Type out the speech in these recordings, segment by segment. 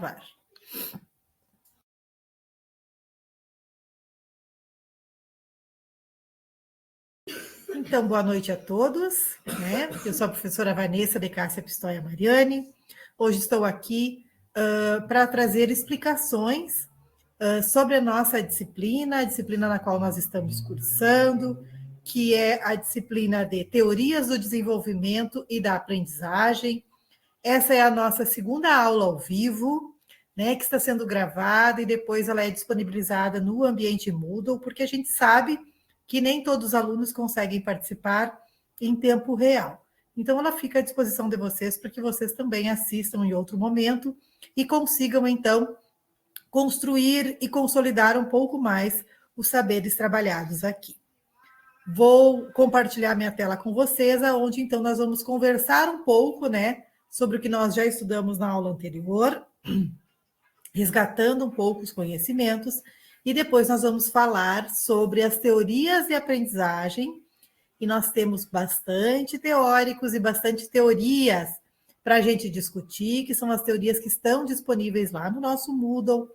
gravar. Então, boa noite a todos, né? Eu sou a professora Vanessa de Cássia Pistoia Mariani. Hoje estou aqui para trazer explicações sobre a nossa disciplina, a disciplina na qual nós estamos cursando, que é a disciplina de Teorias do Desenvolvimento e da Aprendizagem. Essa é a nossa segunda aula ao vivo, né, que está sendo gravada e depois ela é disponibilizada no ambiente Moodle, porque a gente sabe que nem todos os alunos conseguem participar em tempo real. Então, ela fica à disposição de vocês para que vocês também assistam em outro momento e consigam, então, construir e consolidar um pouco mais os saberes trabalhados aqui. Vou compartilhar minha tela com vocês, onde, então, nós vamos conversar um pouco, né, sobre o que nós já estudamos na aula anterior, resgatando um pouco os conhecimentos, e depois nós vamos falar sobre as teorias de aprendizagem, e nós temos bastante teóricos e bastante teorias para a gente discutir, que são as teorias que estão disponíveis lá no nosso Moodle,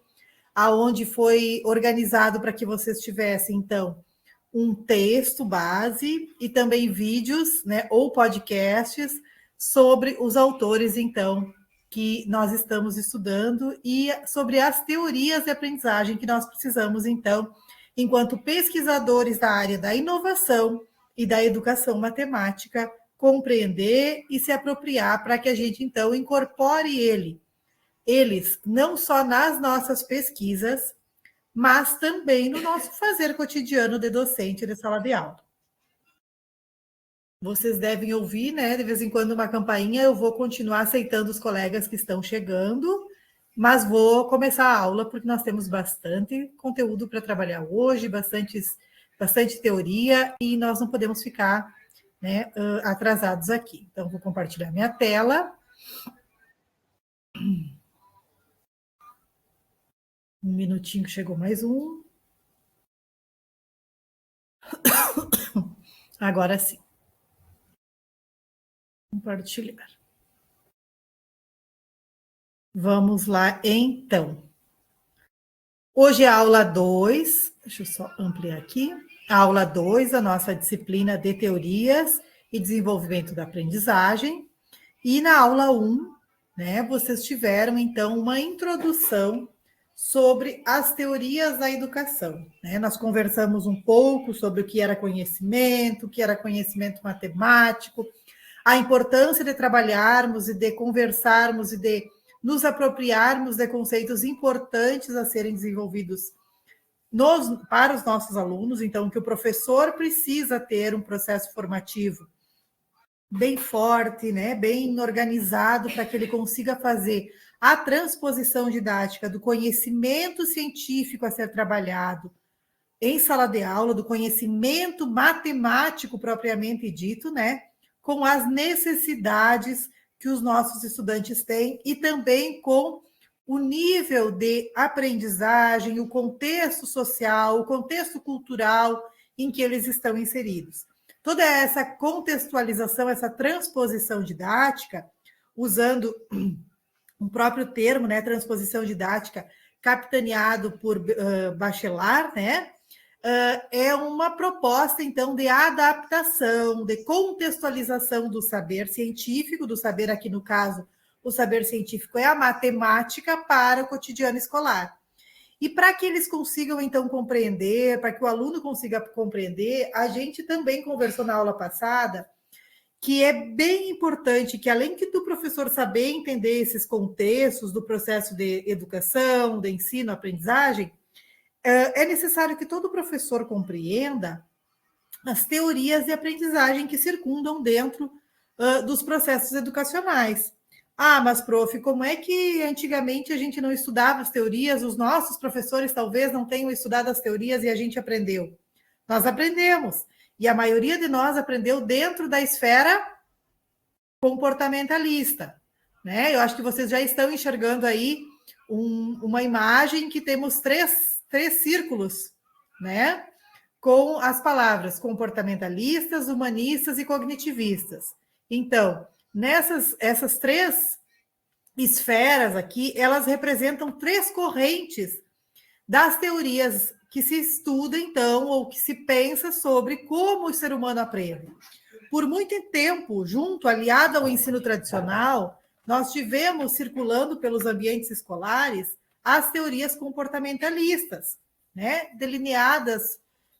aonde foi organizado para que vocês tivessem, então, um texto base e também vídeos, né, ou podcasts sobre os autores, então, que nós estamos estudando e sobre as teorias de aprendizagem que nós precisamos, então, enquanto pesquisadores da área da inovação e da educação matemática, compreender e se apropriar para que a gente, então, incorpore eles não só nas nossas pesquisas, mas também no nosso fazer cotidiano de docente de sala de aula. Vocês devem ouvir, né, de vez em quando uma campainha. Eu vou continuar aceitando os colegas que estão chegando, mas vou começar a aula porque nós temos bastante conteúdo para trabalhar hoje, bastante teoria, e nós não podemos ficar, né, atrasados aqui. Então, vou compartilhar minha tela. Um minutinho, chegou mais um. Agora sim. Compartilhar. Vamos lá, então. Hoje é a aula 2, deixa eu só ampliar aqui. A aula 2, a nossa disciplina de Teorias e Desenvolvimento da Aprendizagem. E na aula 1, né, vocês tiveram, então, uma introdução sobre as teorias da educação, né? Nós conversamos um pouco sobre o que era conhecimento matemático, a importância de trabalharmos e de conversarmos e de nos apropriarmos de conceitos importantes a serem desenvolvidos para os nossos alunos. Então, que o professor precisa ter um processo formativo bem forte, né, bem organizado, para que ele consiga fazer a transposição didática do conhecimento científico a ser trabalhado em sala de aula, do conhecimento matemático propriamente dito, né, com as necessidades que os nossos estudantes têm e também com o nível de aprendizagem, o contexto social, o contexto cultural em que eles estão inseridos. Toda essa contextualização, essa transposição didática, usando um próprio termo, né, transposição didática, capitaneado por Bachelard, né, é uma proposta, então, de adaptação, de contextualização do saber científico, do saber aqui, no caso, o saber científico é a matemática para o cotidiano escolar. E para que eles consigam, então, compreender, para que o aluno consiga compreender, a gente também conversou na aula passada que é bem importante que, além do professor saber entender esses contextos do processo de educação, de ensino, aprendizagem, é necessário que todo professor compreenda as teorias de aprendizagem que circundam dentro dos processos educacionais. Ah, mas, prof, como é que antigamente a gente não estudava as teorias? Os nossos professores talvez não tenham estudado as teorias e a gente aprendeu. Nós aprendemos. E a maioria de nós aprendeu dentro da esfera comportamentalista, né? Eu acho que vocês já estão enxergando aí uma imagem que temos três círculos, né? Com as palavras comportamentalistas, humanistas e cognitivistas. Então, essas três esferas aqui, elas representam 3 correntes das teorias que se estuda, então, ou que se pensa sobre como o ser humano aprende. Por muito tempo, aliado ao ensino tradicional, nós tivemos circulando pelos ambientes escolares as teorias comportamentalistas, né, delineadas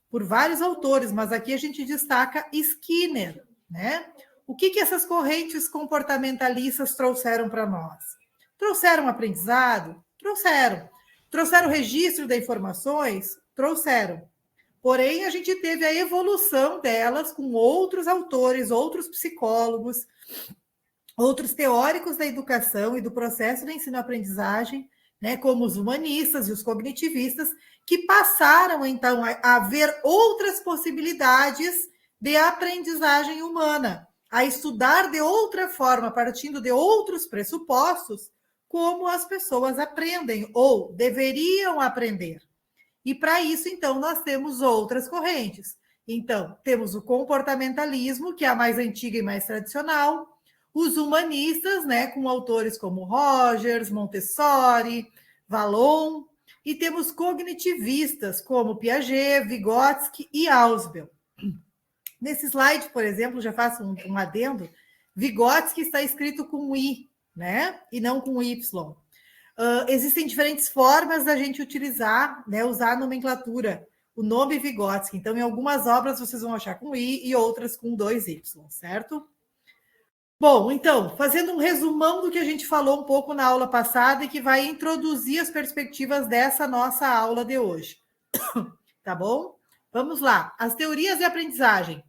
por vários autores, mas aqui a gente destaca Skinner, né? O que essas correntes comportamentalistas trouxeram para nós? Trouxeram aprendizado? Trouxeram. Trouxeram registro de informações? Trouxeram. Porém, a gente teve a evolução delas com outros autores, outros psicólogos, outros teóricos da educação e do processo de ensino-aprendizagem, né, como os humanistas e os cognitivistas, que passaram, então, a ver outras possibilidades de aprendizagem humana, a estudar de outra forma, partindo de outros pressupostos, como as pessoas aprendem ou deveriam aprender. E para isso, então, nós temos outras correntes. Então, temos o comportamentalismo, que é a mais antiga e mais tradicional, os humanistas, né, com autores como Rogers, Montessori, Vallon, e temos cognitivistas como Piaget, Vygotsky e Ausubel. Nesse slide, por exemplo, já faço um adendo, Vygotsky está escrito com I, né, e não com Y. Existem diferentes formas da gente utilizar, né, usar a nomenclatura, o nome Vygotsky. Então, em algumas obras vocês vão achar com I e outras com 2 Y, certo? Bom, então, fazendo um resumão do que a gente falou um pouco na aula passada e que vai introduzir as perspectivas dessa nossa aula de hoje. Tá bom? Vamos lá. As teorias de aprendizagem.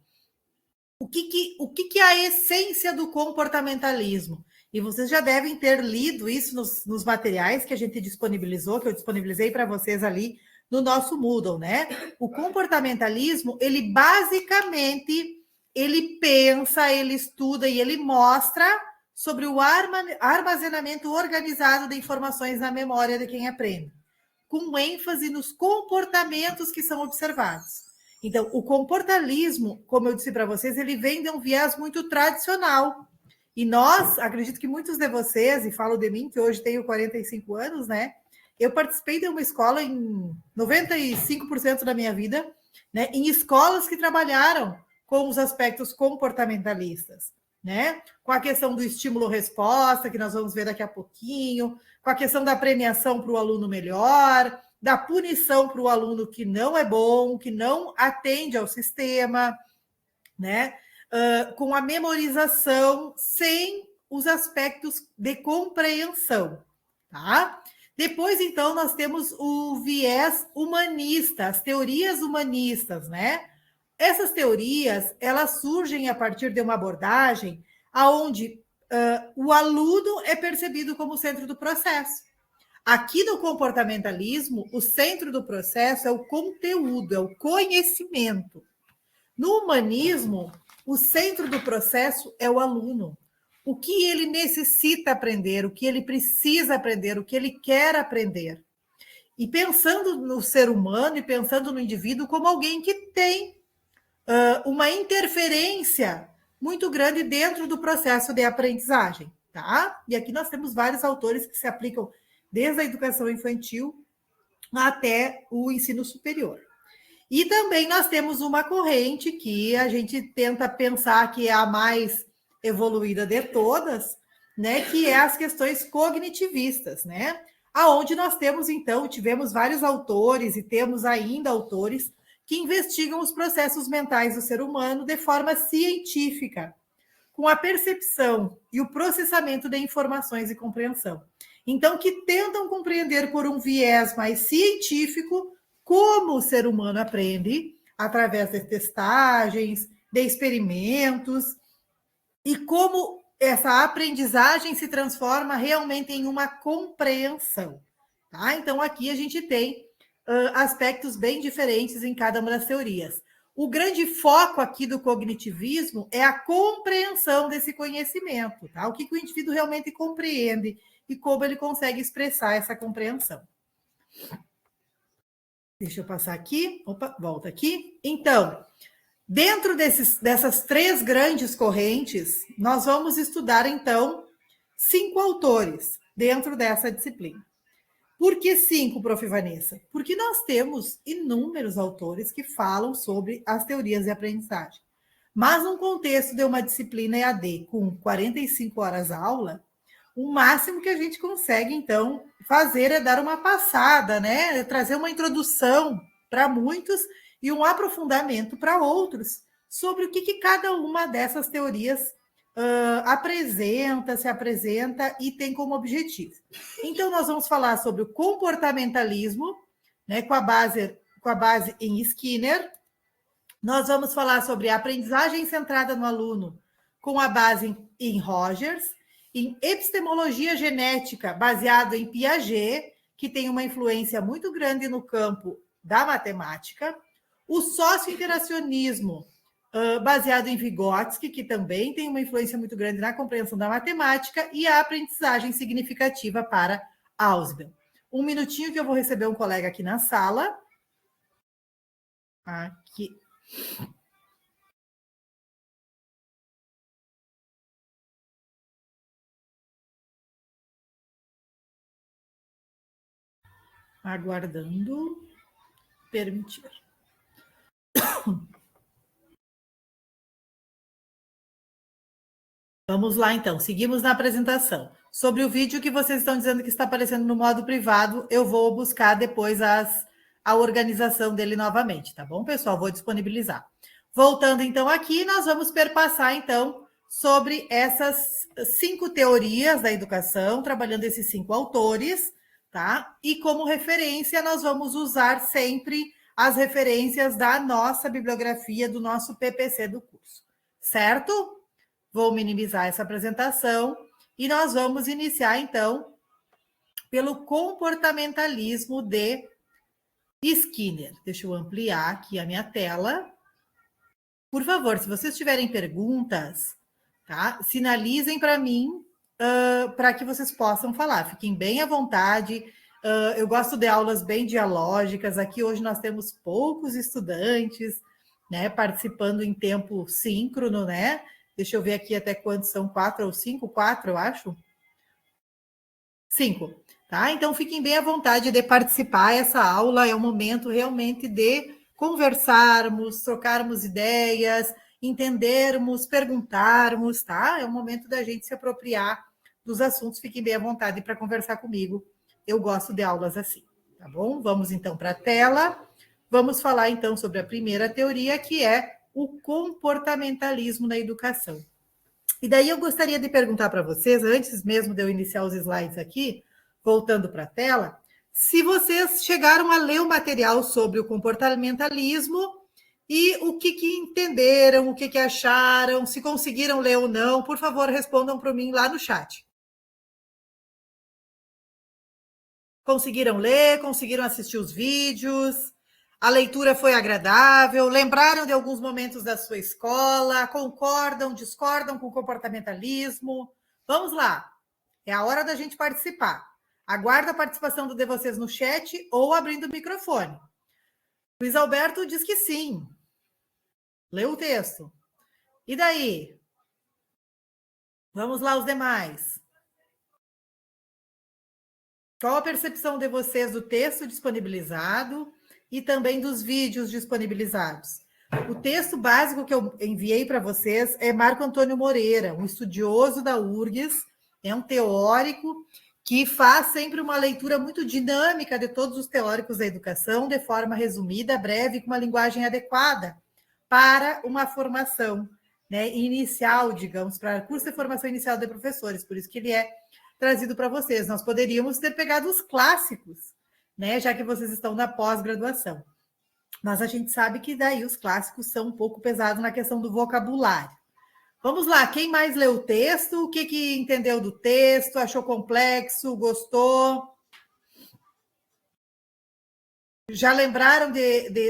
O que é a essência do comportamentalismo? E vocês já devem ter lido isso nos materiais que a gente disponibilizou, que eu disponibilizei para vocês ali no nosso Moodle, né? O comportamentalismo, ele basicamente, ele pensa, ele estuda e ele mostra sobre o armazenamento organizado de informações na memória de quem aprende, com ênfase nos comportamentos que são observados. Então, o comportalismo, como eu disse para vocês, ele vem de um viés muito tradicional. E nós, acredito que muitos de vocês, e falo de mim, que hoje tenho 45 anos, né? Eu participei de uma escola em 95% da minha vida, né? Em escolas que trabalharam com os aspectos comportamentalistas, né? Com a questão do estímulo-resposta, que nós vamos ver daqui a pouquinho, com a questão da premiação para o aluno melhor, da punição para o aluno que não é bom, que não atende ao sistema, né? Com a memorização sem os aspectos de compreensão, tá? Depois, então, nós temos o viés humanista, as teorias humanistas, né? Essas teorias, elas surgem a partir de uma abordagem onde o aluno é percebido como o centro do processo. Aqui no comportamentalismo, o centro do processo é o conteúdo, é o conhecimento. No humanismo, o centro do processo é o aluno. O que ele necessita aprender, o que ele precisa aprender, o que ele quer aprender. E pensando no ser humano e pensando no indivíduo como alguém que tem uma interferência muito grande dentro do processo de aprendizagem, tá? E aqui nós temos vários autores que se aplicam desde a educação infantil até o ensino superior. E também nós temos uma corrente que a gente tenta pensar que é a mais evoluída de todas, né, que é as questões cognitivistas, né? Aonde nós temos, então, tivemos vários autores e temos ainda autores que investigam os processos mentais do ser humano de forma científica, com a percepção e o processamento de informações e compreensão. Então, que tentam compreender por um viés mais científico como o ser humano aprende, através de testagens, de experimentos, e como essa aprendizagem se transforma realmente em uma compreensão. Tá? Então, aqui a gente tem aspectos bem diferentes em cada uma das teorias. O grande foco aqui do cognitivismo é a compreensão desse conhecimento, tá? O que o indivíduo realmente compreende e como ele consegue expressar essa compreensão. Deixa eu passar aqui. Opa, volta aqui. Então, dentro dessas 3 grandes correntes, nós vamos estudar, então, 5 autores dentro dessa disciplina. Por que 5, Prof. Vanessa? Porque nós temos inúmeros autores que falam sobre as teorias de aprendizagem. Mas num contexto de uma disciplina EAD com 45 horas aula, o máximo que a gente consegue, então, fazer é dar uma passada, né? Trazer uma introdução para muitos e um aprofundamento para outros sobre o que cada uma dessas teorias se apresenta e tem como objetivo. Então, nós vamos falar sobre o comportamentalismo, né, com a base em Skinner. Nós vamos falar sobre a aprendizagem centrada no aluno, com a base em Rogers, em epistemologia genética, baseado em Piaget, que tem uma influência muito grande no campo da matemática, o socio-interacionismo, baseado em Vygotsky, que também tem uma influência muito grande na compreensão da matemática, e a aprendizagem significativa para Ausubel. Um minutinho que eu vou receber um colega aqui na sala. Aqui. Aguardando permitir. Vamos lá, então. Seguimos na apresentação. Sobre o vídeo que vocês estão dizendo que está aparecendo no modo privado, eu vou buscar depois a organização dele novamente, tá bom, pessoal? Vou disponibilizar. Voltando, então, aqui, nós vamos perpassar, então, sobre essas 5 teorias da educação, trabalhando esses 5 autores, tá? E como referência, nós vamos usar sempre as referências da nossa bibliografia, do nosso PPC do curso, certo? Vou minimizar essa apresentação e nós vamos iniciar, então, pelo comportamentalismo de Skinner. Deixa eu ampliar aqui a minha tela. Por favor, se vocês tiverem perguntas, tá? Sinalizem para mim, para que vocês possam falar. Fiquem bem à vontade. Eu gosto de aulas bem dialógicas. Aqui hoje nós temos poucos estudantes, né, participando em tempo síncrono, né? Deixa eu ver aqui até quantos são, 4 ou 5? 4, eu acho. 5, tá? Então, fiquem bem à vontade de participar. Essa aula é um momento realmente de conversarmos, trocarmos ideias, entendermos, perguntarmos, tá? É um momento da gente se apropriar dos assuntos. Fiquem bem à vontade para conversar comigo. Eu gosto de aulas assim, tá bom? Vamos, então, para a tela. Vamos falar, então, sobre a primeira teoria, que é o comportamentalismo na educação. E daí eu gostaria de perguntar para vocês, antes mesmo de eu iniciar os slides aqui, voltando para a tela, se vocês chegaram a ler o material sobre o comportamentalismo e o que entenderam, o que acharam, se conseguiram ler ou não, por favor, respondam para mim lá no chat. Conseguiram ler? Conseguiram assistir os vídeos? A leitura foi agradável? Lembraram de alguns momentos da sua escola? Concordam, discordam com o comportamentalismo? Vamos lá. É a hora da gente participar. Aguardo a participação de vocês no chat ou abrindo o microfone. Luiz Alberto diz que sim. Leu o texto. E daí? Vamos lá, os demais. Qual a percepção de vocês do texto disponibilizado e também dos vídeos disponibilizados? O texto básico que eu enviei para vocês é Marco Antônio Moreira, um estudioso da URGS, é um teórico que faz sempre uma leitura muito dinâmica de todos os teóricos da educação, de forma resumida, breve, com uma linguagem adequada para uma formação, né, inicial, digamos, para curso de formação inicial de professores, por isso que ele é trazido para vocês. Nós poderíamos ter pegado os clássicos, né, já que vocês estão na pós-graduação. Mas a gente sabe que daí os clássicos são um pouco pesados na questão do vocabulário. Vamos lá, quem mais leu o texto? O que entendeu do texto? Achou complexo? Gostou? Já lembraram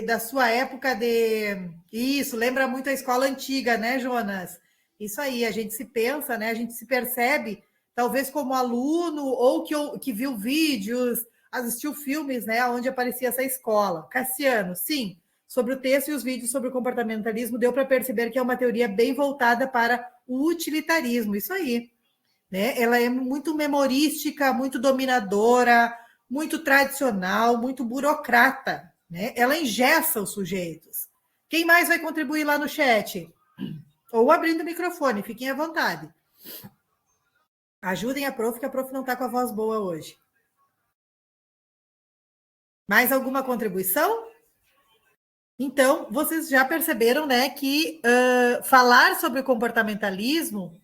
da sua época de... Isso, lembra muito a escola antiga, né, Jonas? Isso aí, a gente se pensa, né? A gente se percebe, talvez como aluno, ou que viu vídeos, assistiu filmes, né, onde aparecia essa escola. Cassiano, sim, sobre o texto e os vídeos sobre o comportamentalismo, deu para perceber que é uma teoria bem voltada para o utilitarismo, isso aí. né? Ela é muito memorística, muito dominadora, muito tradicional, muito burocrata, né? Ela engessa os sujeitos. Quem mais vai contribuir lá no chat? Ou abrindo o microfone, fiquem à vontade. Ajudem a prof, que a prof não está com a voz boa hoje. Mais alguma contribuição? Então, vocês já perceberam, né, que falar sobre o comportamentalismo,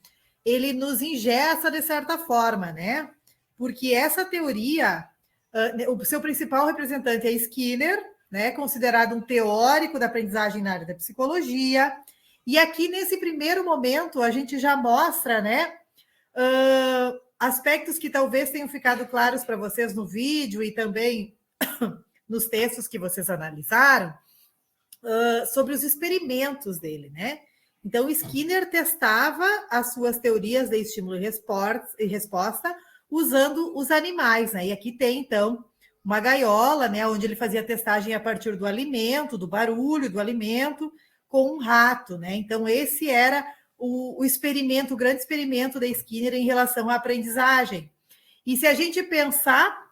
ele nos engessa de certa forma, né? Porque essa teoria, o seu principal representante é Skinner, né, considerado um teórico da aprendizagem na área da psicologia. E aqui, nesse primeiro momento, a gente já mostra, né, aspectos que talvez tenham ficado claros para vocês no vídeo e também nos textos que vocês analisaram, sobre os experimentos dele, né? Então, Skinner testava as suas teorias de estímulo e resposta usando os animais, né? E aqui tem, então, uma gaiola, né? Onde ele fazia testagem a partir do alimento, do barulho do alimento, com um rato, né? Então, esse era o experimento, o grande experimento da Skinner em relação à aprendizagem. E se a gente pensar,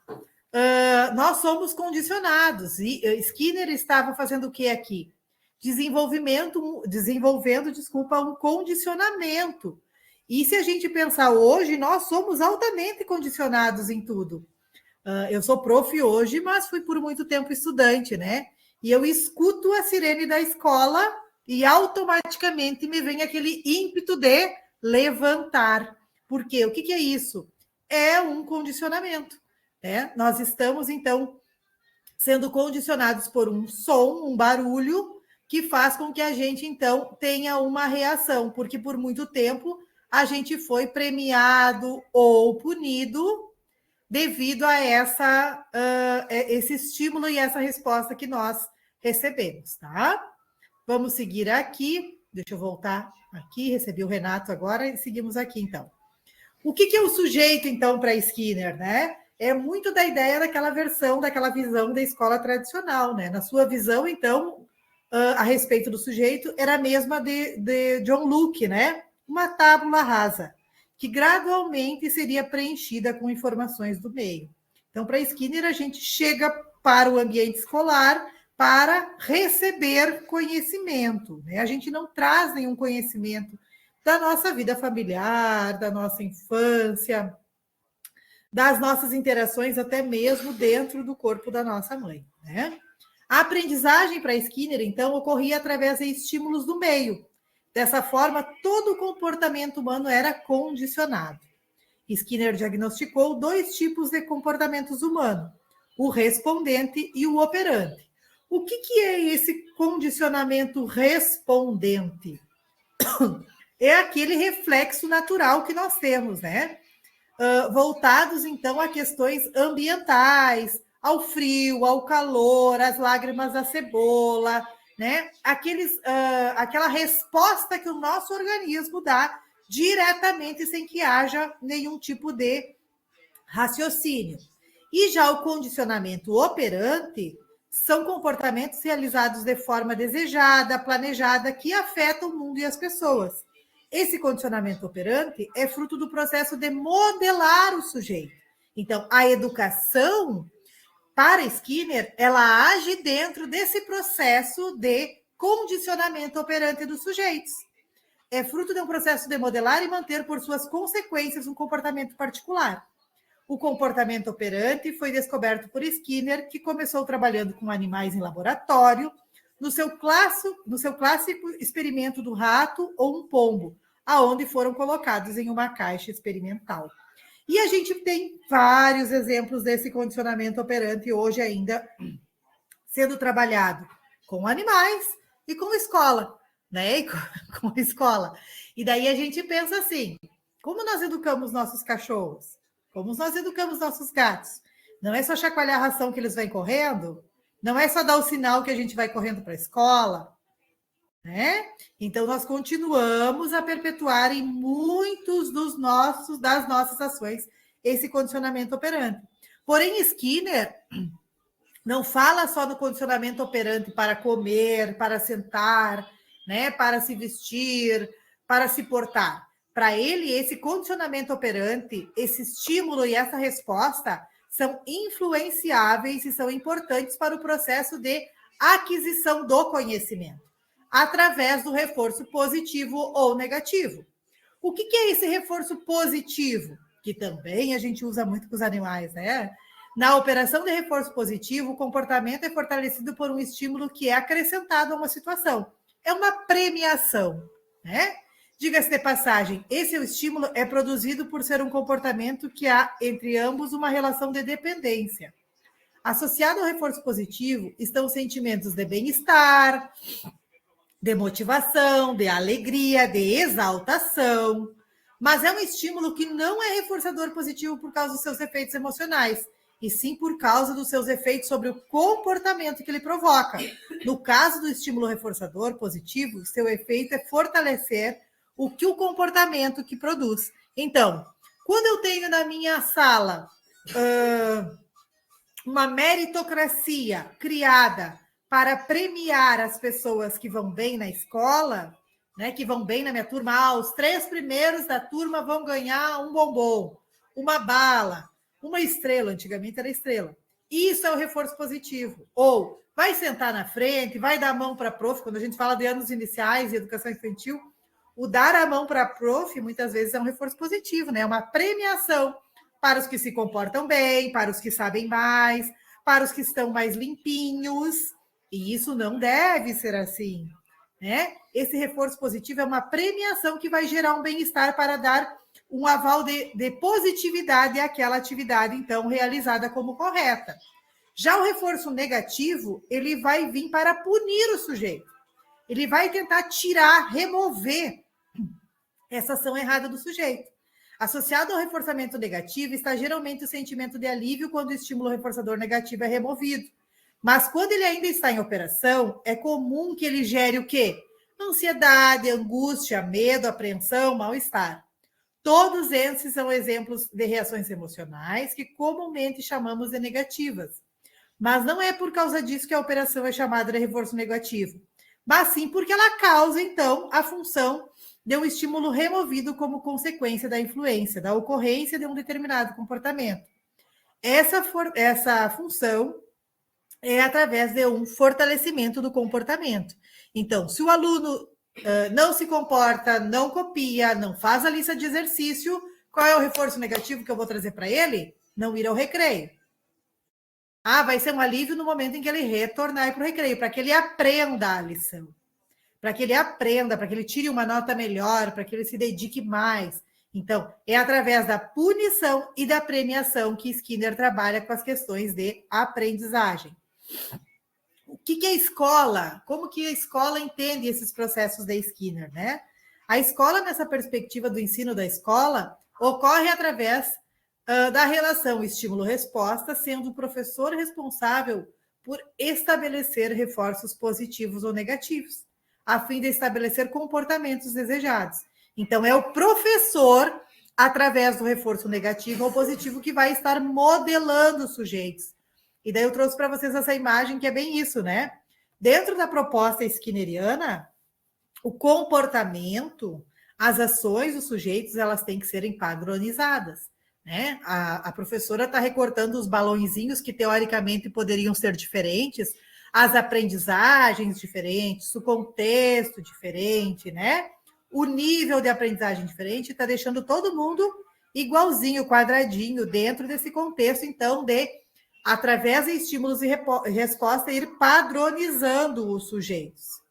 nós somos condicionados. E Skinner estava fazendo o que aqui? Desenvolvendo, um condicionamento. E se a gente pensar hoje, nós somos altamente condicionados em tudo. Eu sou prof hoje, mas fui por muito tempo estudante, né? E eu escuto a sirene da escola e automaticamente me vem aquele ímpeto de levantar. Por quê? O que é isso? É um condicionamento. Né? Nós estamos, então, sendo condicionados por um som, um barulho, que faz com que a gente, então, tenha uma reação, porque por muito tempo a gente foi premiado ou punido devido a esse estímulo e essa resposta que nós recebemos, tá? Vamos seguir aqui. Deixa eu voltar aqui, recebi o Renato agora e seguimos aqui, então. O que é o sujeito, então, para Skinner, né? É muito da ideia daquela visão da escola tradicional, né? Na sua visão, então, a respeito do sujeito, era a mesma de John Locke, né? Uma tábula rasa, que gradualmente seria preenchida com informações do meio. Então, para Skinner, a gente chega para o ambiente escolar para receber conhecimento, né? A gente não traz nenhum conhecimento da nossa vida familiar, da nossa infância, das nossas interações até mesmo dentro do corpo da nossa mãe, né? A aprendizagem para Skinner, então, ocorria através de estímulos do meio. Dessa forma, todo o comportamento humano era condicionado. Skinner diagnosticou 2 tipos de comportamentos humanos, o respondente e o operante. O que é esse condicionamento respondente? É aquele reflexo natural que nós temos, né? Voltados, então, a questões ambientais, ao frio, ao calor, às lágrimas da cebola, né? Aquela resposta que o nosso organismo dá diretamente, sem que haja nenhum tipo de raciocínio. E já o condicionamento operante são comportamentos realizados de forma desejada, planejada, que afetam o mundo e as pessoas. Esse condicionamento operante é fruto do processo de modelar o sujeito. Então, a educação, para Skinner, ela age dentro desse processo de condicionamento operante dos sujeitos. É fruto de um processo de modelar e manter por suas consequências um comportamento particular. O comportamento operante foi descoberto por Skinner, que começou trabalhando com animais em laboratório, no seu clássico experimento do rato ou um pombo, aonde foram colocados em uma caixa experimental. E a gente tem vários exemplos desse condicionamento operante hoje ainda sendo trabalhado com animais e com escola, né? E com escola. E daí a gente pensa assim: como nós educamos nossos cachorros? Como nós educamos nossos gatos? Não é só chacoalhar a ração que eles vão correndo? Não é só dar o sinal que a gente vai correndo para a escola? Né? Então, nós continuamos a perpetuar em muitos das nossas ações esse condicionamento operante. Porém, Skinner não fala só no condicionamento operante para comer, para sentar, né, para se vestir, para se portar. Para ele, esse condicionamento operante, esse estímulo e essa resposta são influenciáveis e são importantes para o processo de aquisição do conhecimento, através do reforço positivo ou negativo. O que é esse reforço positivo? Que também a gente usa muito com os animais, né? Na operação de reforço positivo, o comportamento é fortalecido por um estímulo que é acrescentado a uma situação. É uma premiação, né? Diga-se de passagem, esse estímulo é produzido por ser um comportamento que há entre ambos uma relação de dependência. Associado ao reforço positivo estão os sentimentos de bem-estar, de motivação, de alegria, de exaltação. Mas é um estímulo que não é reforçador positivo por causa dos seus efeitos emocionais, e sim por causa dos seus efeitos sobre o comportamento que ele provoca. No caso do estímulo reforçador positivo, seu efeito é fortalecer o comportamento que produz. Então, quando eu tenho na minha sala uma meritocracia criada para premiar as pessoas que vão bem na escola, né, que vão bem na minha turma, os 3 primeiros da turma vão ganhar um bombom, uma bala, uma estrela, antigamente era estrela. Isso é o reforço positivo. Ou vai sentar na frente, vai dar a mão para a prof, quando a gente fala de anos iniciais e educação infantil, o dar a mão para a prof, muitas vezes, é um reforço positivo, né? É uma premiação para os que se comportam bem, para os que sabem mais, para os que estão mais limpinhos. E isso não deve ser assim, né? Esse reforço positivo é uma premiação que vai gerar um bem-estar para dar um aval de positividade àquela atividade, então, realizada como correta. Já o reforço negativo, ele vai vir para punir o sujeito. Ele vai tentar tirar, remover essa ação errada do sujeito. Associado ao reforçamento negativo está geralmente o sentimento de alívio quando o estímulo reforçador negativo é removido. Mas quando ele ainda está em operação, é comum que ele gere o quê? Ansiedade, angústia, medo, apreensão, mal-estar. Todos esses são exemplos de reações emocionais que comumente chamamos de negativas. Mas não é por causa disso que a operação é chamada de reforço negativo, mas sim porque ela causa, então, a função de um estímulo removido como consequência da influência, da ocorrência de um determinado comportamento. Essa função é através de um fortalecimento do comportamento. Então, se o aluno não se comporta, não copia, não faz a lista de exercício, qual é o reforço negativo que eu vou trazer para ele? Não ir ao recreio. Vai ser um alívio no momento em que ele retornar para o recreio, para que ele aprenda a lição. Para que ele aprenda, para que ele tire uma nota melhor, para que ele se dedique mais. Então, é através da punição e da premiação que Skinner trabalha com as questões de aprendizagem. O que é a escola? Como que a escola entende esses processos de Skinner, né? A escola, nessa perspectiva do ensino da escola, ocorre através da relação estímulo-resposta, sendo o professor responsável por estabelecer reforços positivos ou negativos, a fim de estabelecer comportamentos desejados. Então, é o professor, através do reforço negativo ou positivo, que vai estar modelando os sujeitos. E daí eu trouxe para vocês essa imagem, que é bem isso, né? Dentro da proposta skinneriana, o comportamento, as ações dos sujeitos, elas têm que serem padronizadas, né? A professora está recortando os balõezinhos que, teoricamente, poderiam ser diferentes, as aprendizagens diferentes, o contexto diferente, né? O nível de aprendizagem diferente, está deixando todo mundo igualzinho, quadradinho, dentro desse contexto, então, de, através de estímulos e resposta, ir padronizando os sujeitos.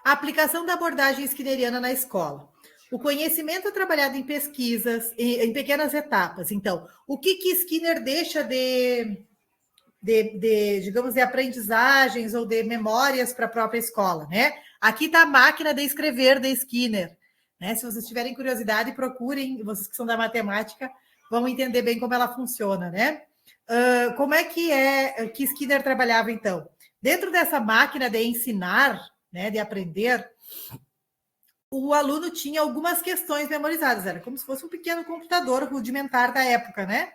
A aplicação da abordagem skinneriana na escola. O conhecimento é trabalhado em pesquisas, em pequenas etapas. Então, o que Skinner deixa digamos, de aprendizagens ou de memórias para a própria escola, né? Aqui está a máquina de escrever de Skinner, né? Se vocês tiverem curiosidade, procurem, vocês que são da matemática, vão entender bem como ela funciona, né? Como é que Skinner trabalhava, então? Dentro dessa máquina de ensinar, né, de aprender, o aluno tinha algumas questões memorizadas, era como se fosse um pequeno computador rudimentar da época, né?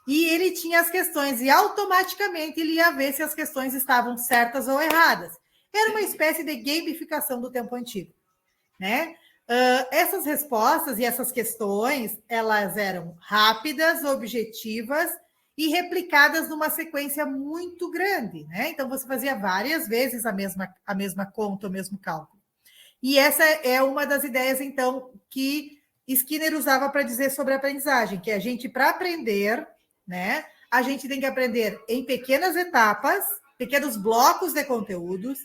E ele tinha as questões e automaticamente ele ia ver se as questões estavam certas ou erradas. Era uma espécie de gamificação do tempo antigo, né? Essas respostas e essas questões, elas eram rápidas, objetivas e replicadas numa sequência muito grande, né? Então, você fazia várias vezes a mesma conta, o mesmo cálculo. E essa é uma das ideias, então, que Skinner usava para dizer sobre a aprendizagem, que a gente, para aprender, né, a gente tem que aprender em pequenas etapas, pequenos blocos de conteúdos,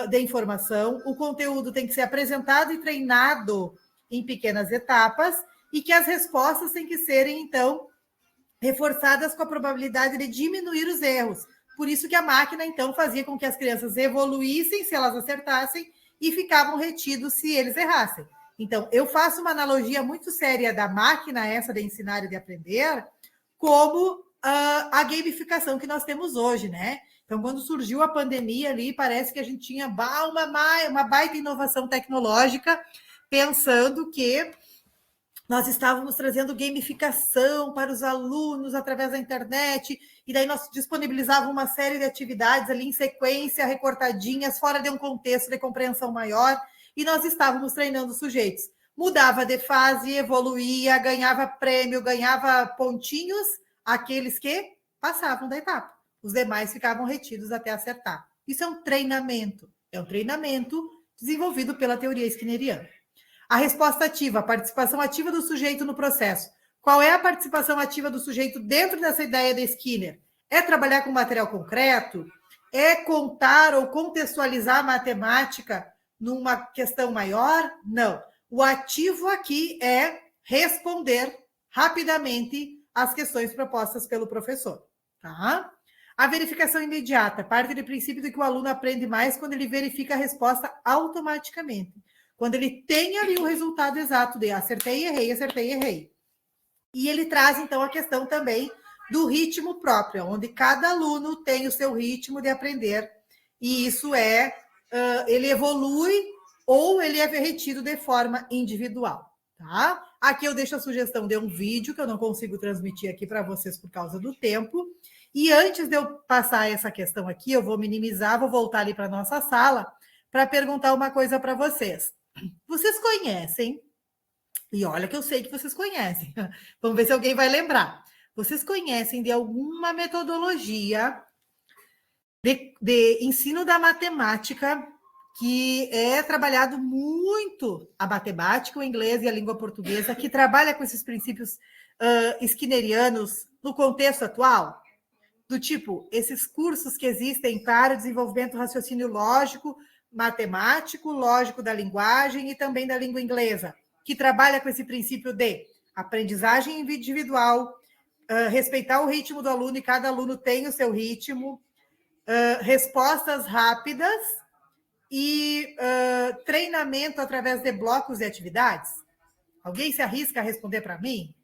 de informação, o conteúdo tem que ser apresentado e treinado em pequenas etapas, e que as respostas têm que serem, então, reforçadas com a probabilidade de diminuir os erros. Por isso que a máquina, então, fazia com que as crianças evoluíssem se elas acertassem e ficavam retidos se eles errassem. Então, eu faço uma analogia muito séria da máquina, essa de ensinar e de aprender, como a gamificação que nós temos hoje, né? Então, quando surgiu a pandemia ali, parece que a gente tinha uma baita inovação tecnológica, pensando que nós estávamos trazendo gamificação para os alunos através da internet, e daí nós disponibilizávamos uma série de atividades ali em sequência, recortadinhas, fora de um contexto de compreensão maior, e nós estávamos treinando sujeitos. Mudava de fase, evoluía, ganhava prêmio, ganhava pontinhos, aqueles que passavam da etapa. Os demais ficavam retidos até acertar. Isso é um treinamento desenvolvido pela teoria skinneriana. A resposta ativa, a participação ativa do sujeito no processo. Qual é a participação ativa do sujeito dentro dessa ideia de Skinner? É trabalhar com material concreto? É contar ou contextualizar a matemática numa questão maior? Não. O ativo aqui é responder rapidamente às questões propostas pelo professor. Tá? A verificação imediata parte do princípio de que o aluno aprende mais quando ele verifica a resposta automaticamente. Quando ele tem ali o resultado exato de acertei, errei. E ele traz, então, a questão também do ritmo próprio, onde cada aluno tem o seu ritmo de aprender. E isso ele evolui ou ele é retido de forma individual. Tá? Aqui eu deixo a sugestão de um vídeo que eu não consigo transmitir aqui para vocês por causa do tempo. E antes de eu passar essa questão aqui, eu vou minimizar, vou voltar ali para a nossa sala para perguntar uma coisa para vocês. Vocês conhecem, e olha que eu sei que vocês conhecem, vamos ver se alguém vai lembrar. Vocês conhecem de alguma metodologia de ensino da matemática que é trabalhado muito a matemática, o inglês e a língua portuguesa, que trabalha com esses princípios skinnerianos no contexto atual? Do tipo, esses cursos que existem para o desenvolvimento do raciocínio lógico, matemático, lógico da linguagem e também da língua inglesa, que trabalha com esse princípio de aprendizagem individual, respeitar o ritmo do aluno e cada aluno tem o seu ritmo, respostas rápidas e treinamento através de blocos de atividades. Alguém se arrisca a responder para mim?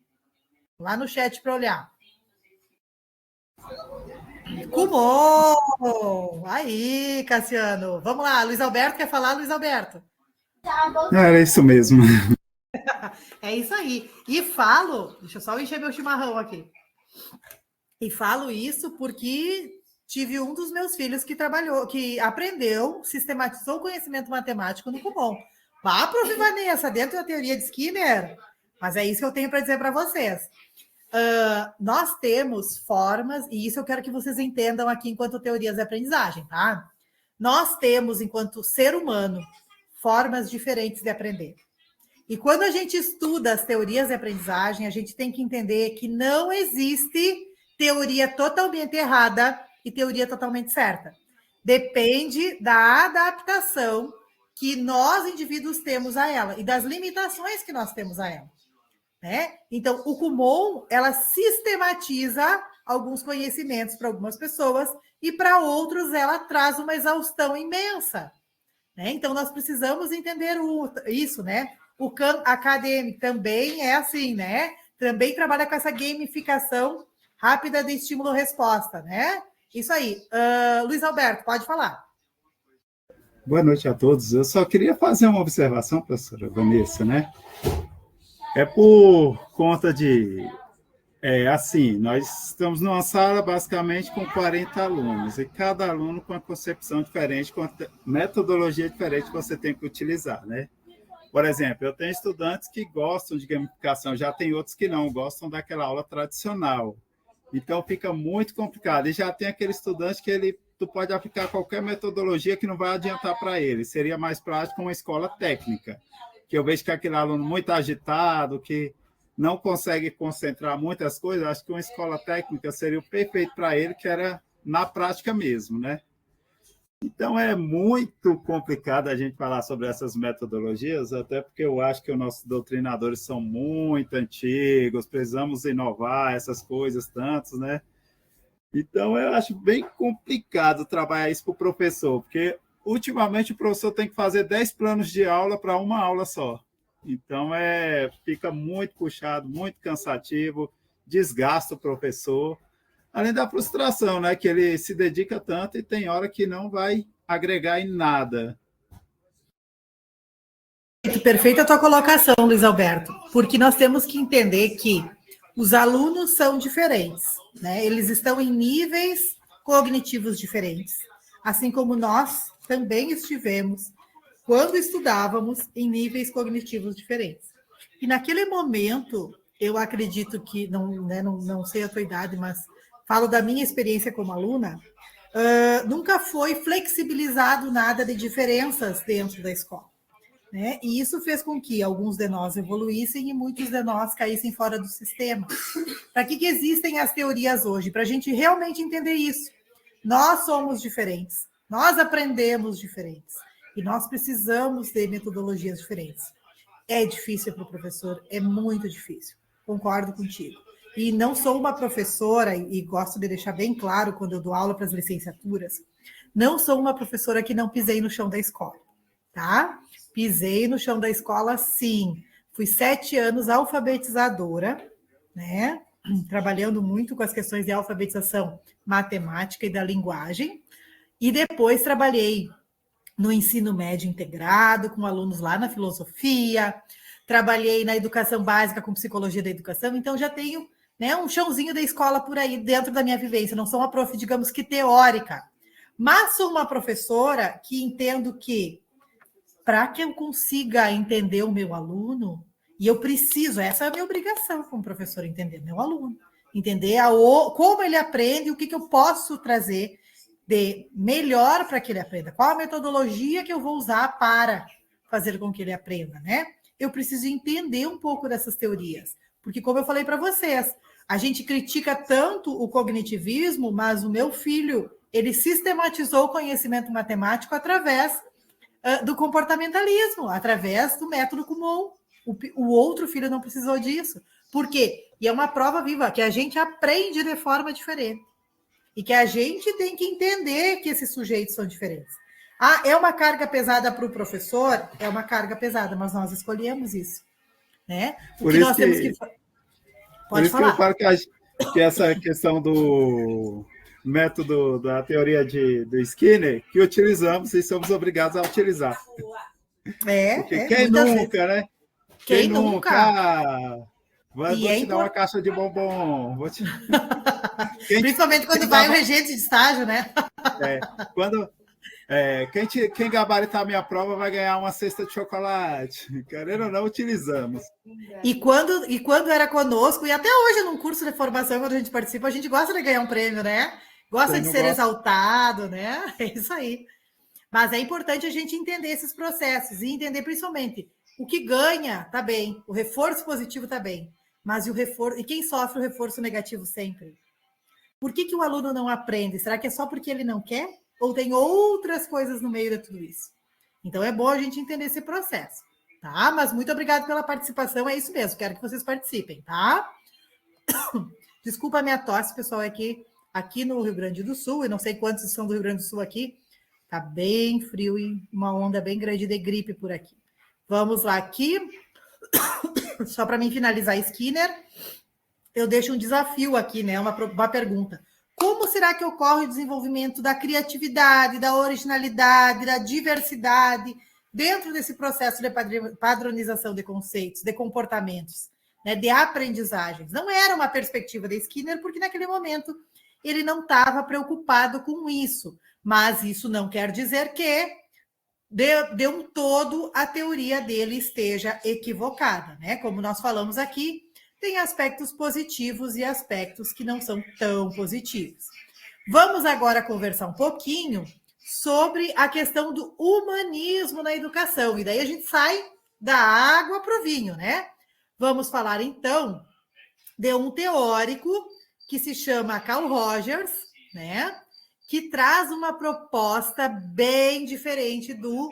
Lá no chat para olhar. Kumon! Aí, Cassiano. Vamos lá, Luiz Alberto quer falar, Luiz Alberto? Era isso mesmo. É isso aí. E falo, deixa eu só encher meu chimarrão aqui. E falo isso porque tive um dos meus filhos que trabalhou, que aprendeu, sistematizou o conhecimento matemático no Kumon. Vá, prof. Vanessa, dentro da teoria de Skinner. Mas é isso que eu tenho para dizer para vocês. Nós temos formas, e isso eu quero que vocês entendam aqui enquanto teorias de aprendizagem, tá? Nós temos, enquanto ser humano, formas diferentes de aprender. E quando a gente estuda as teorias de aprendizagem, a gente tem que entender que não existe teoria totalmente errada e teoria totalmente certa. Depende da adaptação que nós, indivíduos, temos a ela e das limitações que nós temos a ela. Né? Então, o Kumon, ela sistematiza alguns conhecimentos para algumas pessoas e para outros ela traz uma exaustão imensa. Né? Então, nós precisamos entender isso, né? O Khan Academy também é assim, né? Também trabalha com essa gamificação rápida de estímulo-resposta, né? Isso aí. Luiz Alberto, pode falar. Boa noite a todos. Eu só queria fazer uma observação, professora Vanessa, né? É por conta de Assim, nós estamos numa sala basicamente com 40 alunos, e cada aluno com uma concepção diferente, com a metodologia diferente que você tem que utilizar, né? Por exemplo, eu tenho estudantes que gostam de gamificação, já tem outros que não, gostam daquela aula tradicional. Então, fica muito complicado. E já tem aquele estudante que tu pode aplicar qualquer metodologia que não vai adiantar para ele. Seria mais prático uma escola técnica, que eu vejo que aquele aluno muito agitado, que não consegue concentrar muitas coisas, acho que uma escola técnica seria o perfeito para ele, que era na prática mesmo, né? Então, é muito complicado a gente falar sobre essas metodologias, até porque eu acho que os nossos doutrinadores são muito antigos, precisamos inovar essas coisas tantos, né? Então, eu acho bem complicado trabalhar isso para o professor, porque, ultimamente, o professor tem que fazer 10 planos de aula para uma aula só. Então, fica muito puxado, muito cansativo, desgasta o professor. Além da frustração, né? Que ele se dedica tanto e tem hora que não vai agregar em nada. Perfeita a tua colocação, Luiz Alberto, porque nós temos que entender que os alunos são diferentes, né? Eles estão em níveis cognitivos diferentes, assim como nós também estivemos, quando estudávamos, em níveis cognitivos diferentes. E naquele momento, eu acredito que, não sei a tua idade, mas falo da minha experiência como aluna, nunca foi flexibilizado nada de diferenças dentro da escola, né? E isso fez com que alguns de nós evoluíssem e muitos de nós caíssem fora do sistema. Para que existem as teorias hoje? Para a gente realmente entender isso. Nós somos diferentes, nós aprendemos diferentes e nós precisamos de metodologias diferentes. É difícil para o professor, é muito difícil. Concordo contigo. E não sou uma professora, e gosto de deixar bem claro quando eu dou aula para as licenciaturas, não sou uma professora que não pisei no chão da escola, tá? Pisei no chão da escola, sim. Fui 7 anos alfabetizadora, né? Trabalhando muito com as questões de alfabetização matemática e da linguagem. E depois trabalhei no ensino médio integrado, com alunos lá na filosofia, trabalhei na educação básica com psicologia da educação, então já tenho, né, um chãozinho da escola por aí dentro da minha vivência. Não sou uma prof, digamos que teórica, mas sou uma professora que entendo que para que eu consiga entender o meu aluno, e eu preciso, essa é a minha obrigação como professora, entender meu aluno, entender como ele aprende, o que eu posso trazer de melhor para que ele aprenda, qual a metodologia que eu vou usar para fazer com que ele aprenda, né? Eu preciso entender um pouco dessas teorias, porque como eu falei para vocês, a gente critica tanto o cognitivismo, mas o meu filho, ele sistematizou o conhecimento matemático através do comportamentalismo, através do método Kumon. O outro filho não precisou disso. Por quê? E é uma prova viva, que a gente aprende de forma diferente. E que a gente tem que entender que esses sujeitos são diferentes. Ah, é uma carga pesada para o professor? É uma carga pesada, mas nós escolhemos isso. Né? O que nós temos que... Pode falar. Que eu falo que essa questão do método da teoria do Skinner, que utilizamos e somos obrigados a utilizar. Porque quem nunca, né? Quem nunca? Vou te dar uma caixa de bombom. Principalmente quando vai o regente de estágio, né? Quem gabaritar a minha prova vai ganhar uma cesta de chocolate. Querendo ou não, utilizamos. E quando era conosco, e até hoje num curso de formação, quando a gente participa, a gente gosta de ganhar um prêmio, né? Gosta de ser exaltado, né? É isso aí. Mas é importante a gente entender esses processos e entender principalmente o que ganha, tá bem. O reforço positivo tá bem. Mas e quem sofre o reforço negativo sempre? Por que o aluno não aprende? Será que é só porque ele não quer? Ou tem outras coisas no meio de tudo isso? Então é bom a gente entender esse processo, tá? Mas muito obrigada pela participação, é isso mesmo, quero que vocês participem, tá? Desculpa a minha tosse, pessoal, aqui no Rio Grande do Sul, e não sei quantos são do Rio Grande do Sul aqui, tá bem frio e uma onda bem grande de gripe por aqui. Vamos lá aqui, só para mim finalizar, Skinner, eu deixo um desafio aqui, né? Uma pergunta. Como será que ocorre o desenvolvimento da criatividade, da originalidade, da diversidade dentro desse processo de padronização de conceitos, de comportamentos? né, de aprendizagens. Não era uma perspectiva de Skinner, porque naquele momento ele não estava preocupado com isso, mas isso não quer dizer que de um todo a teoria dele esteja equivocada, né? Como nós falamos aqui, tem aspectos positivos e aspectos que não são tão positivos. Vamos agora conversar um pouquinho sobre a questão do humanismo na educação, e daí a gente sai da água para o vinho, né? Vamos falar então de um teórico que se chama Carl Rogers, né? Que traz uma proposta bem diferente do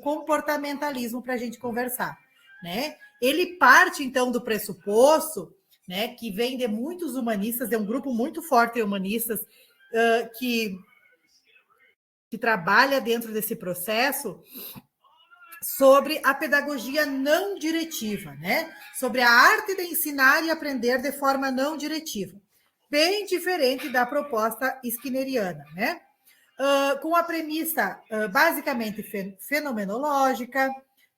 comportamentalismo para a gente conversar, né? Ele parte, então, do pressuposto, né, que vem de muitos humanistas, é um grupo muito forte de humanistas que trabalha dentro desse processo sobre a pedagogia não diretiva, né? Sobre a arte de ensinar e aprender de forma não diretiva. Bem diferente da proposta skinneriana, né? Com a premissa basicamente fenomenológica,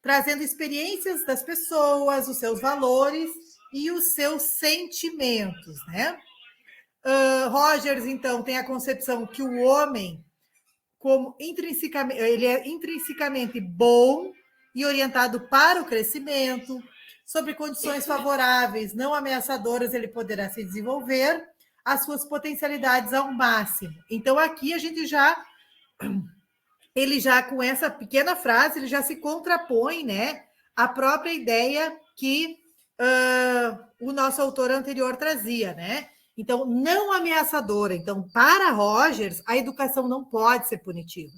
trazendo experiências das pessoas, os seus valores e os seus sentimentos, né? Rogers, então, tem a concepção que o homem, como ele é intrinsecamente bom e orientado para o crescimento, sobre condições favoráveis, não ameaçadoras, ele poderá se desenvolver as suas potencialidades ao máximo. Então, aqui a gente ele já, com essa pequena frase, ele já se contrapõe, né, à própria ideia que o nosso autor anterior trazia, né? Então, não ameaçadora. Então, para Rogers, a educação não pode ser punitiva.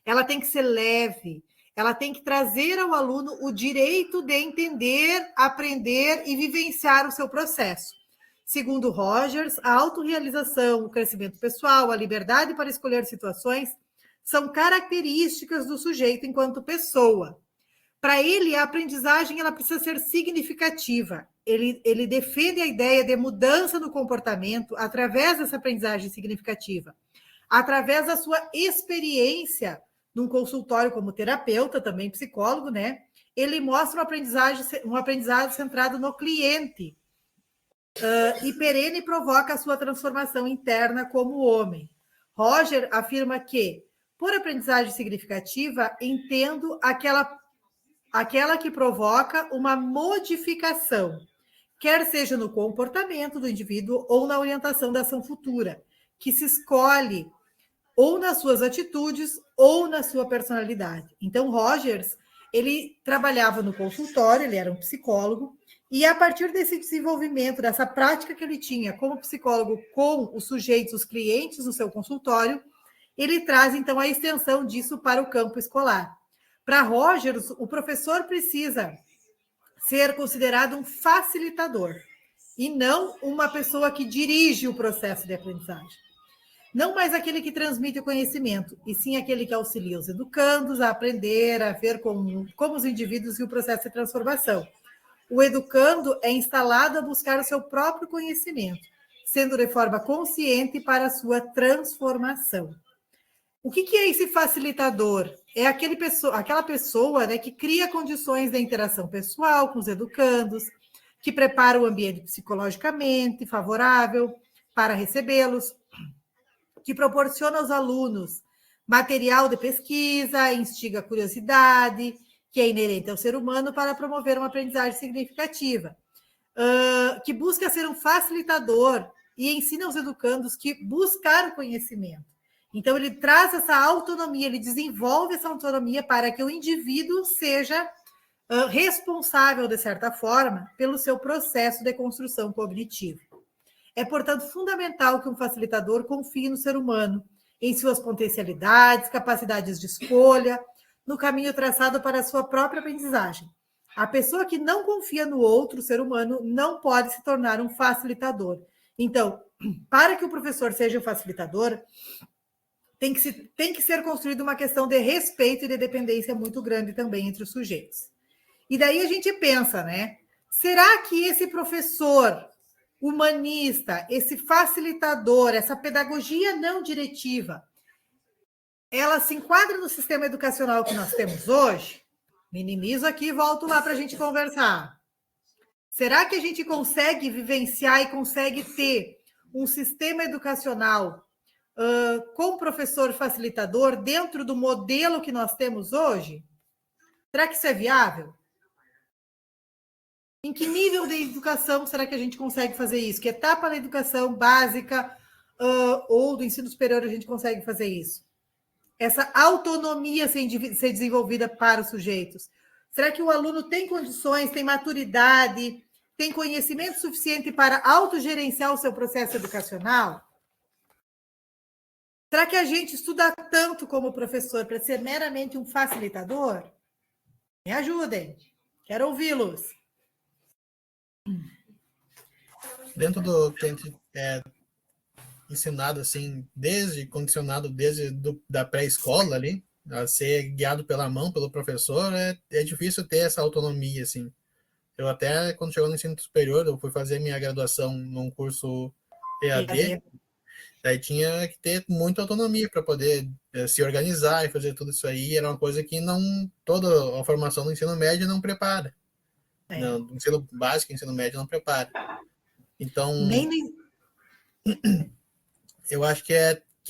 Ela tem que ser leve, ela tem que trazer ao aluno o direito de entender, aprender e vivenciar o seu processo. Segundo Rogers, a autorrealização, o crescimento pessoal, a liberdade para escolher situações são características do sujeito enquanto pessoa. Para ele, a aprendizagem ela precisa ser significativa. Ele defende a ideia de mudança no comportamento através dessa aprendizagem significativa, através da sua experiência num consultório como terapeuta, também psicólogo, né? Ele mostra um aprendizado centrado no cliente e perene provoca a sua transformação interna como homem. Roger afirma que, por aprendizagem significativa, entendo aquela que provoca uma modificação, quer seja no comportamento do indivíduo ou na orientação da ação futura, que se escolhe ou nas suas atitudes ou na sua personalidade. Então, Rogers, ele trabalhava no consultório, ele era um psicólogo, e a partir desse desenvolvimento, dessa prática que ele tinha como psicólogo com os sujeitos, os clientes no seu consultório, ele traz, então, a extensão disso para o campo escolar. Para Rogers, o professor precisa ser considerado um facilitador e não uma pessoa que dirige o processo de aprendizagem. Não mais aquele que transmite o conhecimento, e sim aquele que auxilia os educandos a aprender, a ver como os indivíduos e o processo de transformação. O educando é instalado a buscar o seu próprio conhecimento, sendo de forma consciente para a sua transformação. O que é esse facilitador? É aquela pessoa, né, que cria condições de interação pessoal com os educandos, que prepara o ambiente psicologicamente favorável para recebê-los, que proporciona aos alunos material de pesquisa, instiga a curiosidade, que é inerente ao ser humano para promover uma aprendizagem significativa, que busca ser um facilitador e ensina aos educandos que buscar o conhecimento. Então, ele traz essa autonomia, ele desenvolve essa autonomia para que o indivíduo seja responsável, de certa forma, pelo seu processo de construção cognitiva. É, portanto, fundamental que um facilitador confie no ser humano, em suas potencialidades, capacidades de escolha, no caminho traçado para a sua própria aprendizagem. A pessoa que não confia no outro ser humano não pode se tornar um facilitador. Então, para que o professor seja um facilitador, tem que ser construída uma questão de respeito e de dependência muito grande também entre os sujeitos. E daí a gente pensa, né? Será que esse professor humanista, esse facilitador, essa pedagogia não diretiva, ela se enquadra no sistema educacional que nós temos hoje? Minimizo aqui e volto lá para a gente conversar. Será que a gente consegue vivenciar e consegue ter um sistema educacional com professor facilitador dentro do modelo que nós temos hoje? Será que isso é viável? Em que nível de educação será que a gente consegue fazer isso? Que etapa da educação básica ou do ensino superior a gente consegue fazer isso? Essa autonomia ser desenvolvida para os sujeitos. Será que o aluno tem condições, tem maturidade, tem conhecimento suficiente para autogerenciar o seu processo educacional? Será que a gente estuda tanto como professor para ser meramente um facilitador? Me ajudem. Quero ouvi-los. Dentro do que a gente ensinado, assim, condicionado desde da pré-escola ali, a ser guiado pela mão, pelo professor, é difícil ter essa autonomia, assim. Eu até, quando chegou no ensino superior, eu fui fazer minha graduação num curso EAD, daí tinha que ter muita autonomia para poder se organizar e fazer tudo isso aí. Era uma coisa que toda a formação do ensino médio não prepara. No ensino básico, ensino médio não prepara. Então, eu acho que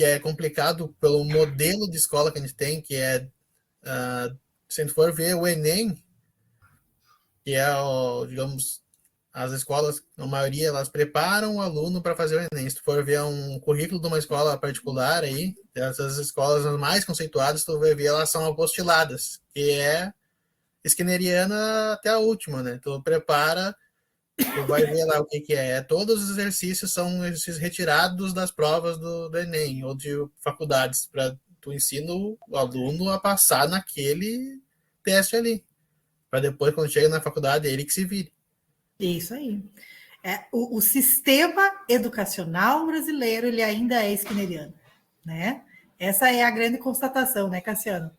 é complicado pelo modelo de escola que a gente tem, que se a gente for ver o Enem, que é, digamos, as escolas, a maioria, elas preparam o aluno para fazer o Enem. Se tu for ver um currículo de uma escola particular aí, essas escolas mais conceituadas, tu vai ver, elas são apostiladas, que é skinneriana até a última, né? Tu prepara, tu vai ver lá o que é. Todos os exercícios são exercícios retirados das provas do Enem ou de faculdades, para tu ensina o aluno a passar naquele teste ali. Para depois, quando chega na faculdade, ele que se vire. Isso aí. O sistema educacional brasileiro, ele ainda é skinneriano, né? Essa é a grande constatação, né, Cassiano?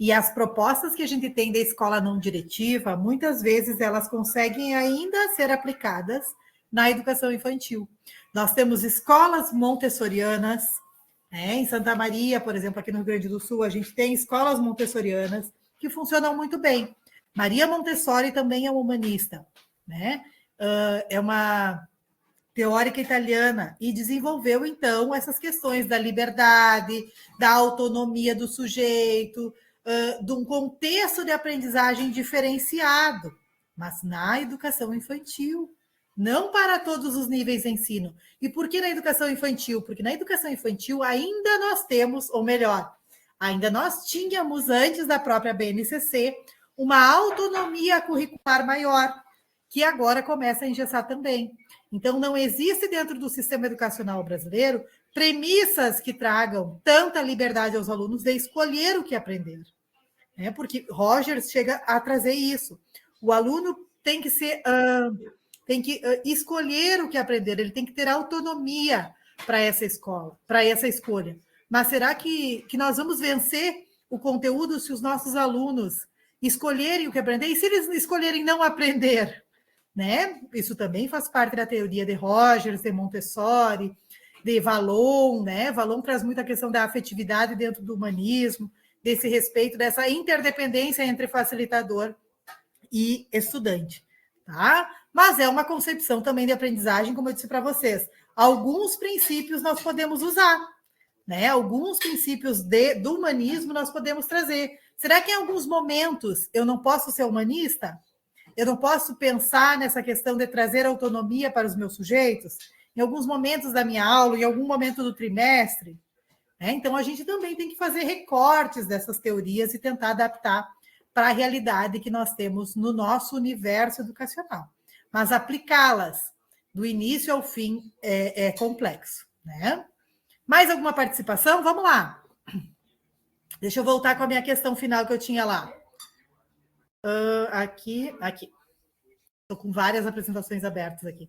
E as propostas que a gente tem da escola não diretiva, muitas vezes elas conseguem ainda ser aplicadas na educação infantil. Nós temos escolas montessorianas, né? Em Santa Maria, por exemplo, aqui no Rio Grande do Sul, a gente tem escolas montessorianas que funcionam muito bem. Maria Montessori também é uma humanista, né? É uma teórica italiana e desenvolveu, então, essas questões da liberdade, da autonomia do sujeito, de um contexto de aprendizagem diferenciado, mas na educação infantil, não para todos os níveis de ensino. E por que na educação infantil? Porque na educação infantil ainda nós temos, ou melhor, ainda nós tínhamos, antes da própria BNCC, uma autonomia curricular maior, que agora começa a engessar também. Então, não existe dentro do sistema educacional brasileiro premissas que tragam tanta liberdade aos alunos de escolher o que aprender. Porque Rogers chega a trazer isso. O aluno tem que escolher o que aprender, ele tem que ter autonomia para essa escola, para essa escolha. Mas será que nós vamos vencer o conteúdo se os nossos alunos escolherem o que aprender? E se eles escolherem não aprender? Né? Isso também faz parte da teoria de Rogers, de Montessori, de Vallon, né? Vallon traz muita questão da afetividade dentro do humanismo, desse respeito, dessa interdependência entre facilitador e estudante, tá? Mas é uma concepção também de aprendizagem, como eu disse para vocês. Alguns princípios nós podemos usar, né? Alguns princípios do humanismo nós podemos trazer. Será que em alguns momentos eu não posso ser humanista? Eu não posso pensar nessa questão de trazer autonomia para os meus sujeitos? Em alguns momentos da minha aula, em algum momento do trimestre? Então, a gente também tem que fazer recortes dessas teorias e tentar adaptar para a realidade que nós temos no nosso universo educacional. Mas aplicá-las do início ao fim é complexo, né? Mais alguma participação? Vamos lá. Deixa eu voltar com a minha questão final que eu tinha lá. Aqui. Estou com várias apresentações abertas aqui.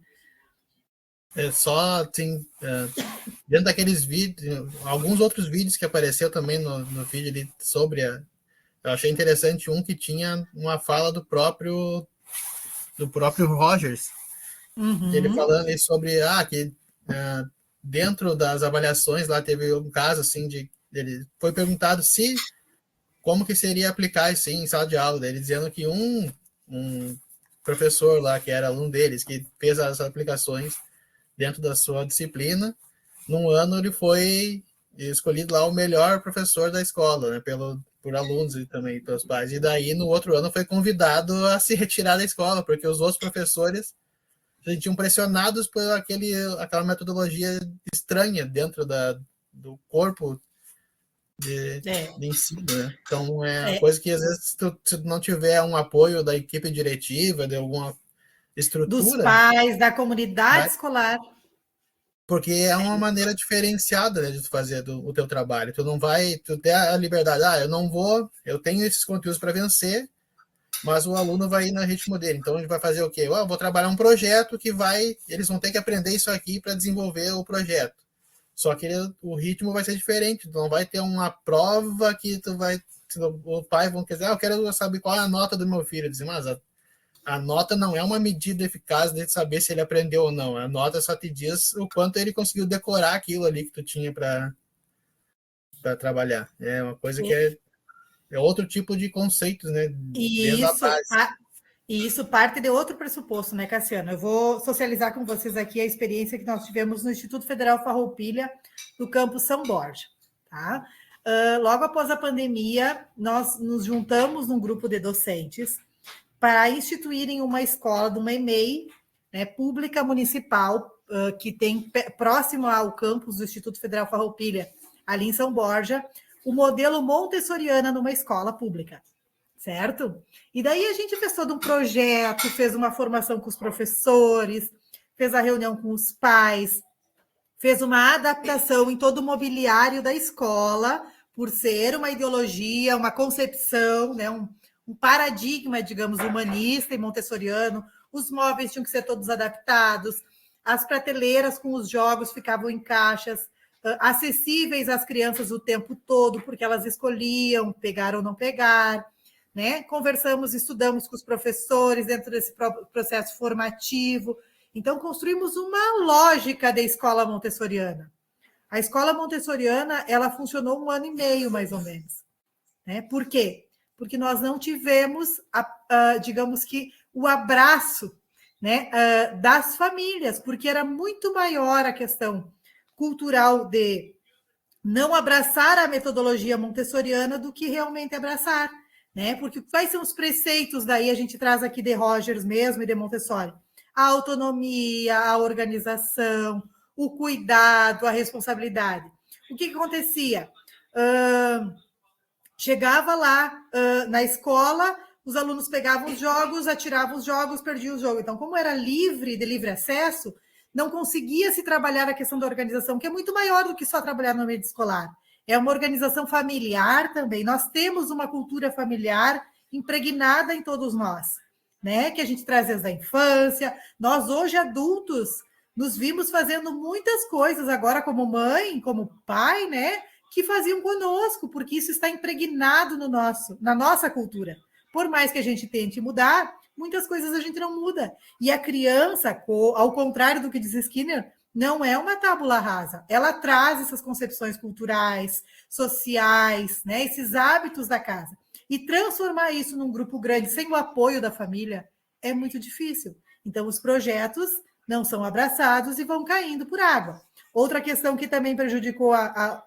Só tem dentro daqueles vídeos, alguns outros vídeos que apareceu também no vídeo ali sobre eu achei interessante um que tinha uma fala do próprio Rogers, ele falando ali sobre que dentro das avaliações lá teve um caso assim ele foi perguntado como que seria aplicar isso em sala de aula, ele dizendo que um professor lá, que era aluno deles, que fez as aplicações dentro da sua disciplina. Num ano ele foi escolhido lá o melhor professor da escola, né, por alunos e também pelos pais. E daí, no outro ano, foi convidado a se retirar da escola, porque os outros professores se sentiam pressionados por aquela metodologia estranha dentro do corpo de ensino, né? Então, é uma coisa que, às vezes, se tu não tiver um apoio da equipe diretiva, de alguma estrutura... Dos pais, da comunidade escolar... Porque é uma maneira diferenciada, né, de tu fazer o teu trabalho. Tu não vai, tu tem a liberdade, eu tenho esses conteúdos para vencer, mas o aluno vai ir no ritmo dele. Então a gente vai fazer o quê? Eu vou trabalhar um projeto eles vão ter que aprender isso aqui para desenvolver o projeto. Só que o ritmo vai ser diferente. Tu não vai ter uma prova que o pai vão dizer, eu quero saber qual é a nota do meu filho. Dizer, mas a nota não é uma medida eficaz de saber se ele aprendeu ou não. A nota só te diz o quanto ele conseguiu decorar aquilo ali que tu tinha para trabalhar. É uma coisa que é outro tipo de conceitos, né? E isso parte de outro pressuposto, né, Cassiano? Eu vou socializar com vocês aqui a experiência que nós tivemos no Instituto Federal Farroupilha, no campus São Borja. Tá? Logo após a pandemia, nós nos juntamos num grupo de docentes para instituírem uma escola de uma EMEI, né, pública municipal, que tem próximo ao campus do Instituto Federal Farroupilha, ali em São Borja, o modelo montessoriana numa escola pública, certo? E daí a gente fez todo um projeto, fez uma formação com os professores, fez a reunião com os pais, fez uma adaptação em todo o mobiliário da escola, por ser uma ideologia, uma concepção, né, um paradigma, digamos, humanista e montessoriano. Os móveis tinham que ser todos adaptados, as prateleiras com os jogos ficavam em caixas, acessíveis às crianças o tempo todo, porque elas escolhiam pegar ou não pegar, né? Conversamos, estudamos com os professores dentro desse processo formativo. Então, construímos uma lógica da escola montessoriana. A escola montessoriana, ela funcionou 1 ano e meio, mais ou menos. Né? Por quê? Porque nós não tivemos, digamos que, o abraço, né, das famílias, porque era muito maior a questão cultural de não abraçar a metodologia montessoriana do que realmente abraçar, né? Porque quais são os preceitos daí, a gente traz aqui de Rogers mesmo e de Montessori? A autonomia, a organização, o cuidado, a responsabilidade. O que acontecia? Chegava lá na escola, os alunos pegavam os jogos, atiravam os jogos, perdiam o jogo. Então, como era livre, de livre acesso, não conseguia se trabalhar a questão da organização, que é muito maior do que só trabalhar no ambiente escolar. É uma organização familiar também. Nós temos uma cultura familiar impregnada em todos nós, né? Que a gente traz desde a infância. Nós, hoje, adultos, nos vimos fazendo muitas coisas agora como mãe, como pai, né? Que faziam conosco, porque isso está impregnado na nossa cultura. Por mais que a gente tente mudar, muitas coisas a gente não muda. E a criança, ao contrário do que diz Skinner, não é uma tábula rasa. Ela traz essas concepções culturais, sociais, né, esses hábitos da casa. E transformar isso num grupo grande sem o apoio da família é muito difícil. Então, os projetos não são abraçados e vão caindo por água. Outra questão que também prejudicou a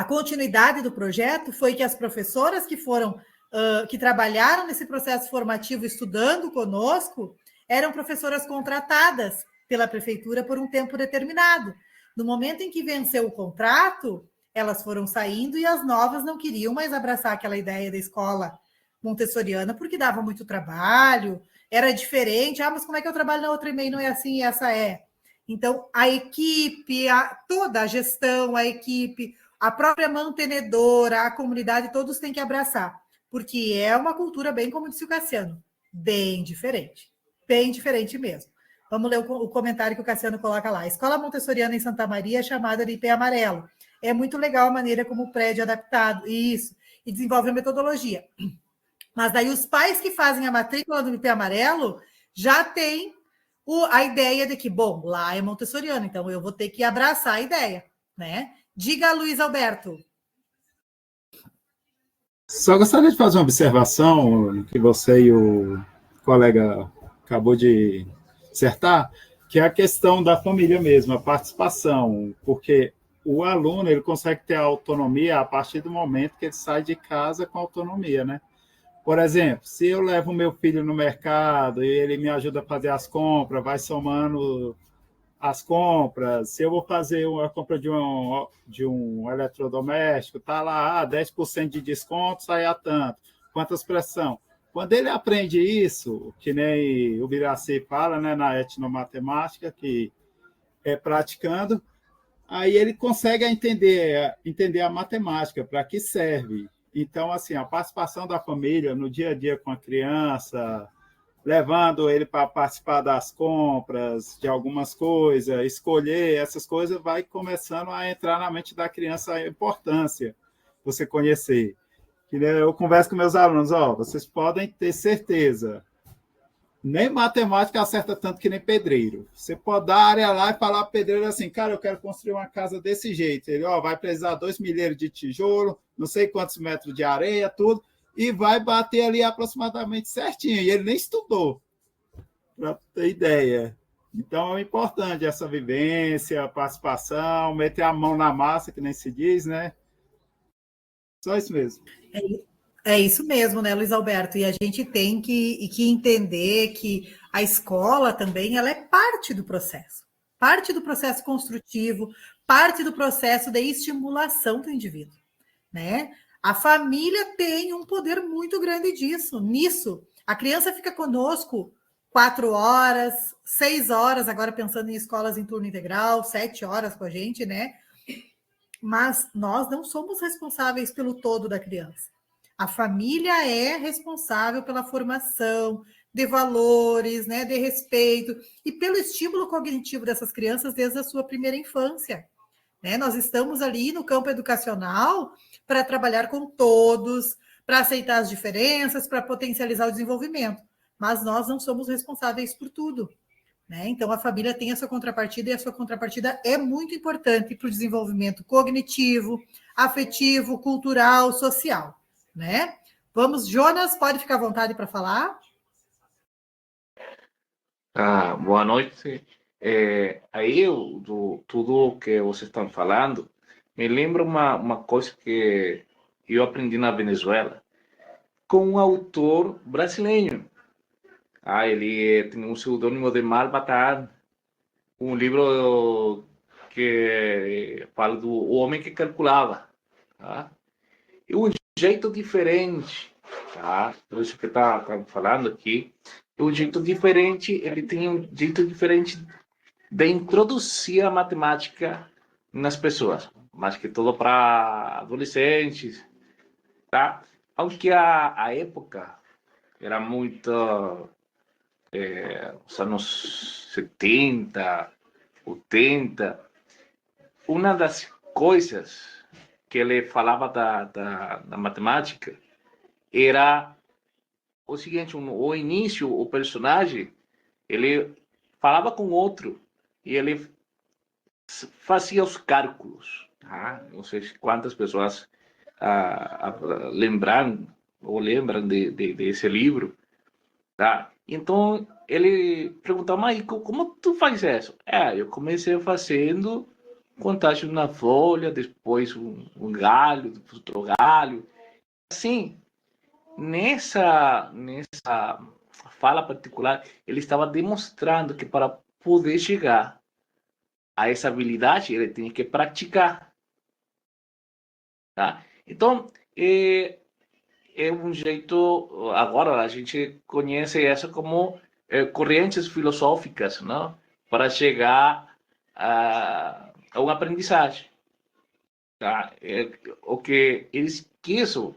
continuidade do projeto foi que as professoras que trabalharam nesse processo formativo estudando conosco eram professoras contratadas pela prefeitura por um tempo determinado. No momento em que venceu o contrato, elas foram saindo e as novas não queriam mais abraçar aquela ideia da escola montessoriana porque dava muito trabalho, era diferente. Mas como é que eu trabalho na outra e-mail? Não é assim e essa é. Então, a equipe, toda a gestão, a equipe, a própria mantenedora, a comunidade, todos têm que abraçar, porque é uma cultura, bem como disse o Cassiano, bem diferente mesmo. Vamos ler o comentário que o Cassiano coloca lá. A Escola Montessoriana em Santa Maria é chamada de IP Amarelo. É muito legal a maneira como o prédio é adaptado, e desenvolve a metodologia. Mas daí os pais que fazem a matrícula do IP Amarelo já têm a ideia de que, bom, lá é montessoriano, então eu vou ter que abraçar a ideia, né? Diga, Luiz Alberto. Só gostaria de fazer uma observação no que você e o colega acabou de acertar, que é a questão da família mesmo, a participação, porque o aluno ele consegue ter a autonomia a partir do momento que ele sai de casa com autonomia, né? Por exemplo, se eu levo o meu filho no mercado e ele me ajuda a fazer as compras, vai somando as compras, se eu vou fazer uma compra de um eletrodoméstico, tá lá, 10% de desconto, sai a tanto. Quantas pressão? Quando ele aprende isso, que nem o Biraci fala, né, na etnomatemática, que é praticando, aí ele consegue entender a matemática, para que serve. Então, assim, a participação da família no dia a dia com a criança, levando ele para participar das compras, de algumas coisas, escolher essas coisas, vai começando a entrar na mente da criança a importância você conhecer. Eu converso com meus alunos, vocês podem ter certeza, nem matemática acerta tanto que nem pedreiro. Você pode dar a área lá e falar para o pedreiro assim, cara, eu quero construir uma casa desse jeito. Ele, vai precisar 2 milheiros de tijolo, não sei quantos metros de areia, tudo, e vai bater ali aproximadamente certinho. E ele nem estudou, para ter ideia. Então, é importante essa vivência, a participação, meter a mão na massa, que nem se diz, né? Só isso mesmo. É isso mesmo, né, Luiz Alberto? E a gente tem que entender que a escola também ela é parte do processo construtivo, parte do processo de estimulação do indivíduo, né? A família tem um poder muito grande nisso. A criança fica conosco 4 horas, 6 horas, agora pensando em escolas em turno integral, 7 horas com a gente, né? Mas nós não somos responsáveis pelo todo da criança. A família é responsável pela formação de valores, né, de respeito e pelo estímulo cognitivo dessas crianças desde a sua primeira infância. Né? Nós estamos ali no campo educacional para trabalhar com todos, para aceitar as diferenças, para potencializar o desenvolvimento, mas nós não somos responsáveis por tudo. Né? Então, a família tem a sua contrapartida e a sua contrapartida é muito importante para o desenvolvimento cognitivo, afetivo, cultural, social. Né? Vamos, Jonas, pode ficar à vontade para falar? Boa noite. Aí, tudo o que vocês estão falando, me lembra uma coisa que eu aprendi na Venezuela com um autor brasileiro. Ele tem um pseudônimo de Malbatard, um livro que fala do homem que calculava. Tá? E um jeito diferente, tá? Por isso que tá falando aqui, um jeito diferente, ele tem um jeito diferente de introduzir a matemática nas pessoas, mais que tudo para adolescentes, tá? Aunque a época era muito os anos 70, 80, uma das coisas que ele falava da matemática era o seguinte, o início, o personagem, ele falava com outro e ele fazia os cálculos. Tá? Não sei quantas pessoas lembram desse livro. Tá? Então, ele perguntava, mas como tu faz isso? Eu comecei fazendo contagem na folha, depois um galho, depois outro galho. Assim, nessa fala particular, ele estava demonstrando que para poder chegar a essa habilidade, ele tinha que praticar. Tá? Então, é um jeito, agora a gente conhece essa como correntes filosóficas, não? Para chegar a uma aprendizagem. Tá? O que eles quiseram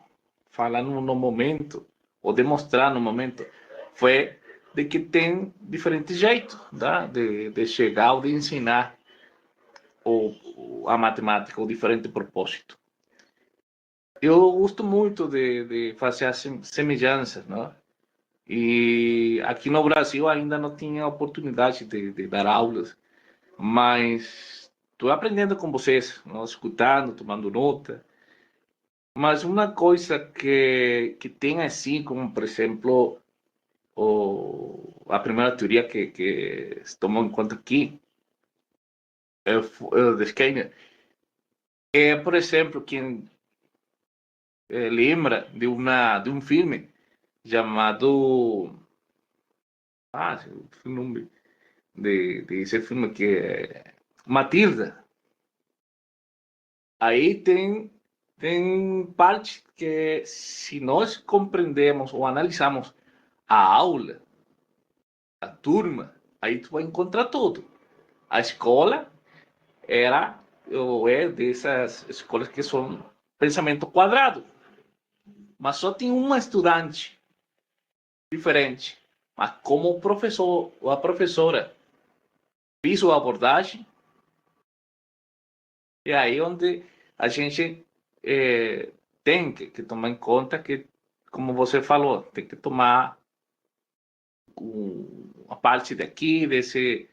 falar no momento, ou demonstrar no momento, foi de que tem diferentes jeitos, tá? de chegar ou de ensinar a matemática, o diferente propósito. Eu gosto muito de fazer as semelhanças, não? E aqui no Brasil ainda não tinha oportunidade de dar aulas, mas estou aprendendo com vocês, não? Escutando, tomando nota. Mas uma coisa que tem assim, como por exemplo, a primeira teoria que se tomou em conta aqui é o de Skinner, é, por exemplo, quem lembra de um filme chamado... Ah, o nome de esse filme que é Matilda. Aí tem parte que, se nós compreendemos ou analisamos a aula, a turma, aí tu vai encontrar tudo. A escola era ou é dessas escolas que são pensamento quadrado, mas só tem uma estudante diferente. Mas como o professor ou a professora fez a abordagem, é aí onde a gente tem que tomar em conta que, como você falou, tem que tomar a parte daqui, desse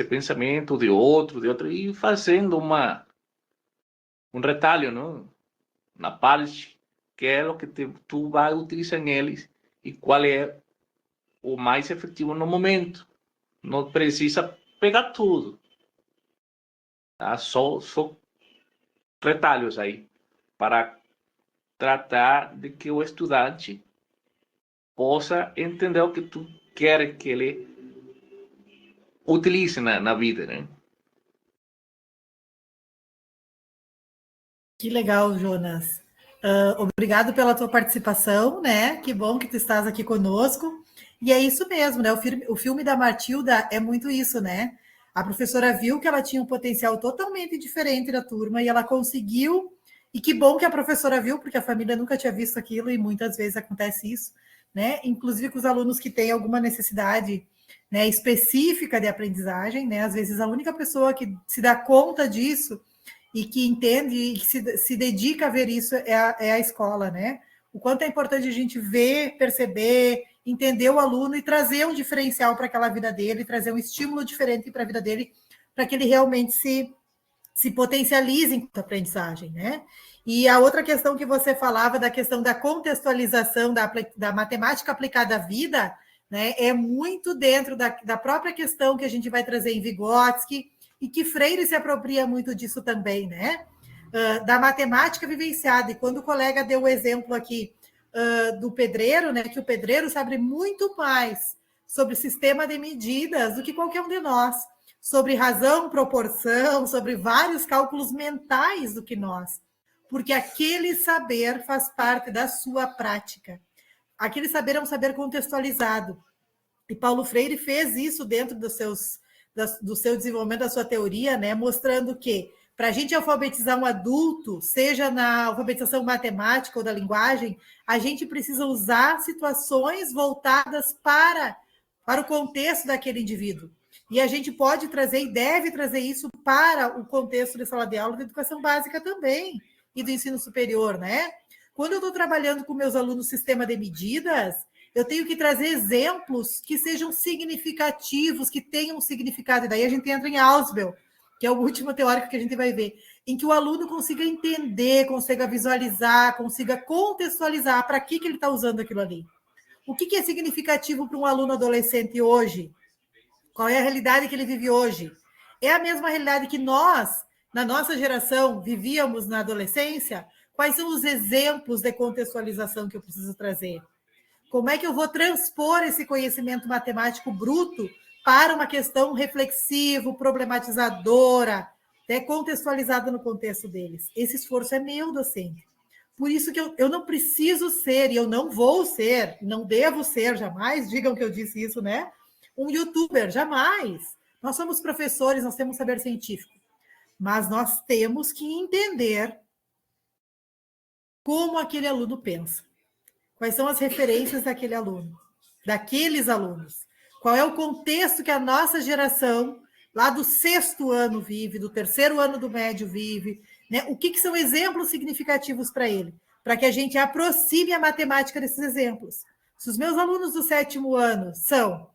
pensamento, de outro, e fazendo um retalho, não? Na parte que é o que tu vai utilizar neles e qual é o mais efetivo no momento. Não precisa pegar tudo, tá? Só retalhos aí para tratar de que o estudante possa entender o que tu quer que ele utilize na vida, né? Que legal, Jonas. Obrigado pela tua participação, né? Que bom que tu estás aqui conosco. E é isso mesmo, né? O filme da Matilda é muito isso, né? A professora viu que ela tinha um potencial totalmente diferente da turma e ela conseguiu. E que bom que a professora viu, porque a família nunca tinha visto aquilo e muitas vezes acontece isso, né? Inclusive com os alunos que têm alguma necessidade, né, específica de aprendizagem, né? Às vezes a única pessoa que se dá conta disso e que entende e que se dedica a ver isso é a escola, né? O quanto é importante a gente ver, perceber, entender o aluno e trazer um diferencial para aquela vida dele, trazer um estímulo diferente para a vida dele, para que ele realmente se potencialize em aprendizagem, né? E a outra questão que você falava, da questão da contextualização da matemática aplicada à vida, né, é muito dentro da própria questão que a gente vai trazer em Vygotsky, e que Freire se apropria muito disso também, né? Da matemática vivenciada. E quando o colega deu o exemplo aqui do pedreiro, né, que o pedreiro sabe muito mais sobre sistema de medidas do que qualquer um de nós, sobre razão, proporção, sobre vários cálculos mentais do que nós, porque aquele saber faz parte da sua prática. Aquele saber é um saber contextualizado. E Paulo Freire fez isso dentro do seu desenvolvimento da sua teoria, né, mostrando que para a gente alfabetizar um adulto, seja na alfabetização matemática ou da linguagem, a gente precisa usar situações voltadas para o contexto daquele indivíduo. E a gente pode trazer e deve trazer isso para o contexto de sala de aula da educação básica também e do ensino superior, né? Quando eu estou trabalhando com meus alunos sistema de medidas, eu tenho que trazer exemplos que sejam significativos, que tenham um significado. E daí a gente entra em Ausubel, que é o último teórico que a gente vai ver, em que o aluno consiga entender, consiga visualizar, consiga contextualizar para que ele está usando aquilo ali. O que é significativo para um aluno adolescente hoje? Qual é a realidade que ele vive hoje? É a mesma realidade que nós, na nossa geração, vivíamos na adolescência? Quais são os exemplos de contextualização que eu preciso trazer? Como é que eu vou transpor esse conhecimento matemático bruto para uma questão reflexiva, problematizadora, contextualizada no contexto deles? Esse esforço é meu, docente. Por isso que eu não preciso ser, e eu não vou ser, não devo ser, jamais, digam que eu disse isso, né? Um youtuber, jamais. Nós somos professores, nós temos saber científico. Mas nós temos que entender como aquele aluno pensa. Quais são as referências daquele aluno, daqueles alunos? Qual é o contexto que a nossa geração, lá do 6º ano, vive, do 3º ano do médio vive, né? O que são exemplos significativos para ele? Para que a gente aproxime a matemática desses exemplos. Se os meus alunos do 7º ano são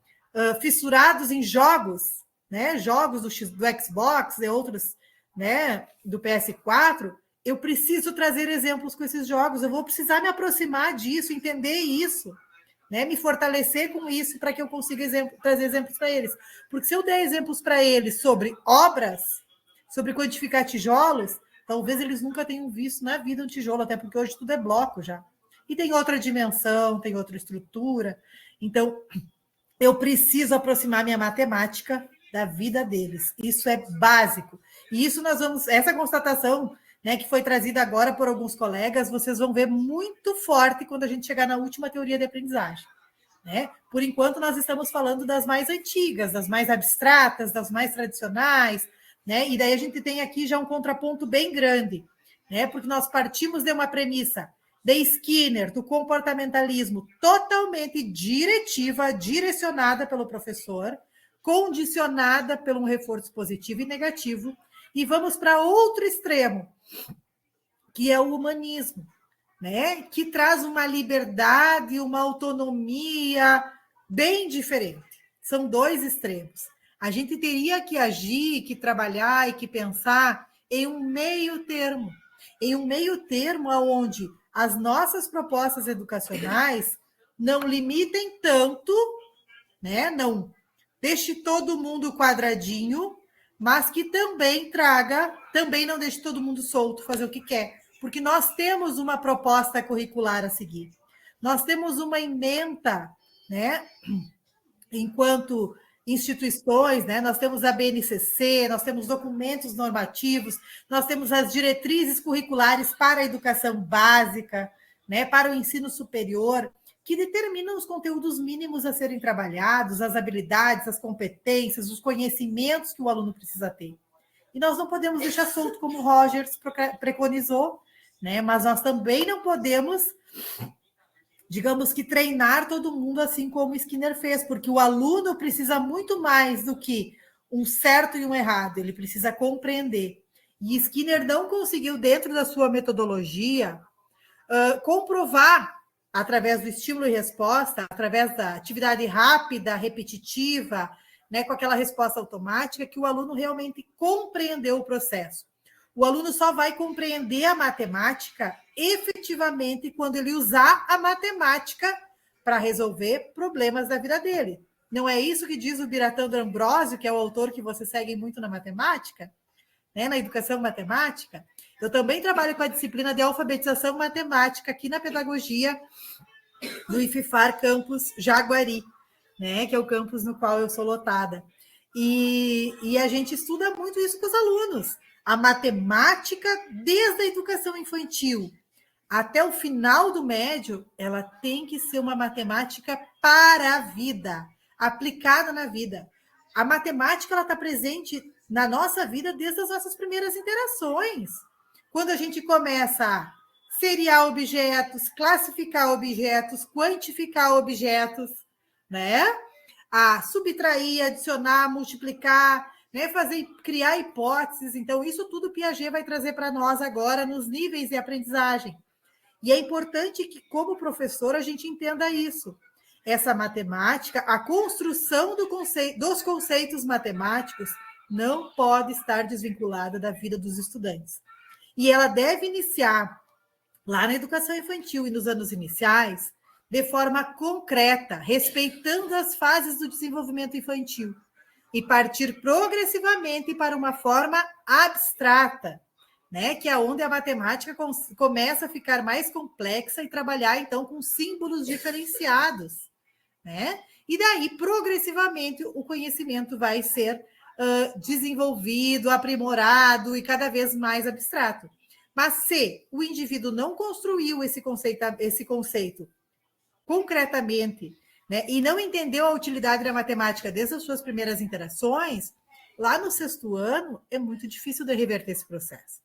fissurados em jogos, né? Jogos do Xbox e outros, né? Do PS4, eu preciso trazer exemplos com esses jogos, eu vou precisar me aproximar disso, entender isso, né? Me fortalecer com isso para que eu consiga trazer exemplos para eles. Porque se eu der exemplos para eles sobre obras, sobre quantificar tijolos, talvez eles nunca tenham visto na vida um tijolo, até porque hoje tudo é bloco já. E tem outra dimensão, tem outra estrutura. Então, eu preciso aproximar minha matemática da vida deles. Isso é básico. E isso nós vamos... Essa constatação, né, que foi trazida agora por alguns colegas, vocês vão ver muito forte quando a gente chegar na última teoria de aprendizagem. Né? Por enquanto, nós estamos falando das mais antigas, das mais abstratas, das mais tradicionais, né? E daí a gente tem aqui já um contraponto bem grande, né? Porque nós partimos de uma premissa de Skinner, do comportamentalismo totalmente diretiva, direcionada pelo professor, condicionada por um reforço positivo e negativo, e vamos para outro extremo, que é o humanismo, né? Que traz uma liberdade, uma autonomia bem diferente. São dois extremos. A gente teria que agir, que trabalhar e que pensar em um meio termo, onde as nossas propostas educacionais não limitem tanto, né? Não deixe todo mundo quadradinho, mas que também não deixe todo mundo solto, fazer o que quer. Porque nós temos uma proposta curricular a seguir. Nós temos uma ementa, né? Enquanto instituições, né? Nós temos a BNCC, nós temos documentos normativos, nós temos as diretrizes curriculares para a educação básica, né? Para o ensino superior, que determinam os conteúdos mínimos a serem trabalhados, as habilidades, as competências, os conhecimentos que o aluno precisa ter. E nós não podemos deixar solto, como o Rogers preconizou, né? Mas nós também não podemos, digamos que, treinar todo mundo assim como o Skinner fez, porque o aluno precisa muito mais do que um certo e um errado, ele precisa compreender. E Skinner não conseguiu, dentro da sua metodologia, comprovar, através do estímulo e resposta, através da atividade rápida, repetitiva, né, com aquela resposta automática, que o aluno realmente compreendeu o processo. O aluno só vai compreender a matemática efetivamente quando ele usar a matemática para resolver problemas da vida dele. Não é isso que diz o Biratan do Ambrosio, que é o autor que vocês seguem muito na matemática, né, na educação matemática? Eu também trabalho com a disciplina de alfabetização matemática aqui na pedagogia do IFIFAR Campus Jaguari, né, que é o campus no qual eu sou lotada. E a gente estuda muito isso com os alunos. A matemática, desde a educação infantil até o final do médio, ela tem que ser uma matemática para a vida, aplicada na vida. A matemática ela está presente na nossa vida desde as nossas primeiras interações. Quando a gente começa a seriar objetos, classificar objetos, quantificar objetos, né? A subtrair, adicionar, multiplicar, né? Criar hipóteses. Então, isso tudo Piaget vai trazer para nós agora nos níveis de aprendizagem. E é importante que, como professor, a gente entenda isso. Essa matemática, a construção dos conceitos matemáticos não pode estar desvinculada da vida dos estudantes. E ela deve iniciar lá na educação infantil e nos anos iniciais, de forma concreta, respeitando as fases do desenvolvimento infantil, e partir progressivamente para uma forma abstrata, né? Que é onde a matemática começa a ficar mais complexa e trabalhar, então, com símbolos diferenciados, né? E daí, progressivamente, o conhecimento vai ser desenvolvido, aprimorado e cada vez mais abstrato. Mas se o indivíduo não construiu esse conceito concretamente, né, e não entendeu a utilidade da matemática desde as suas primeiras interações, lá no 6º ano é muito difícil de reverter esse processo.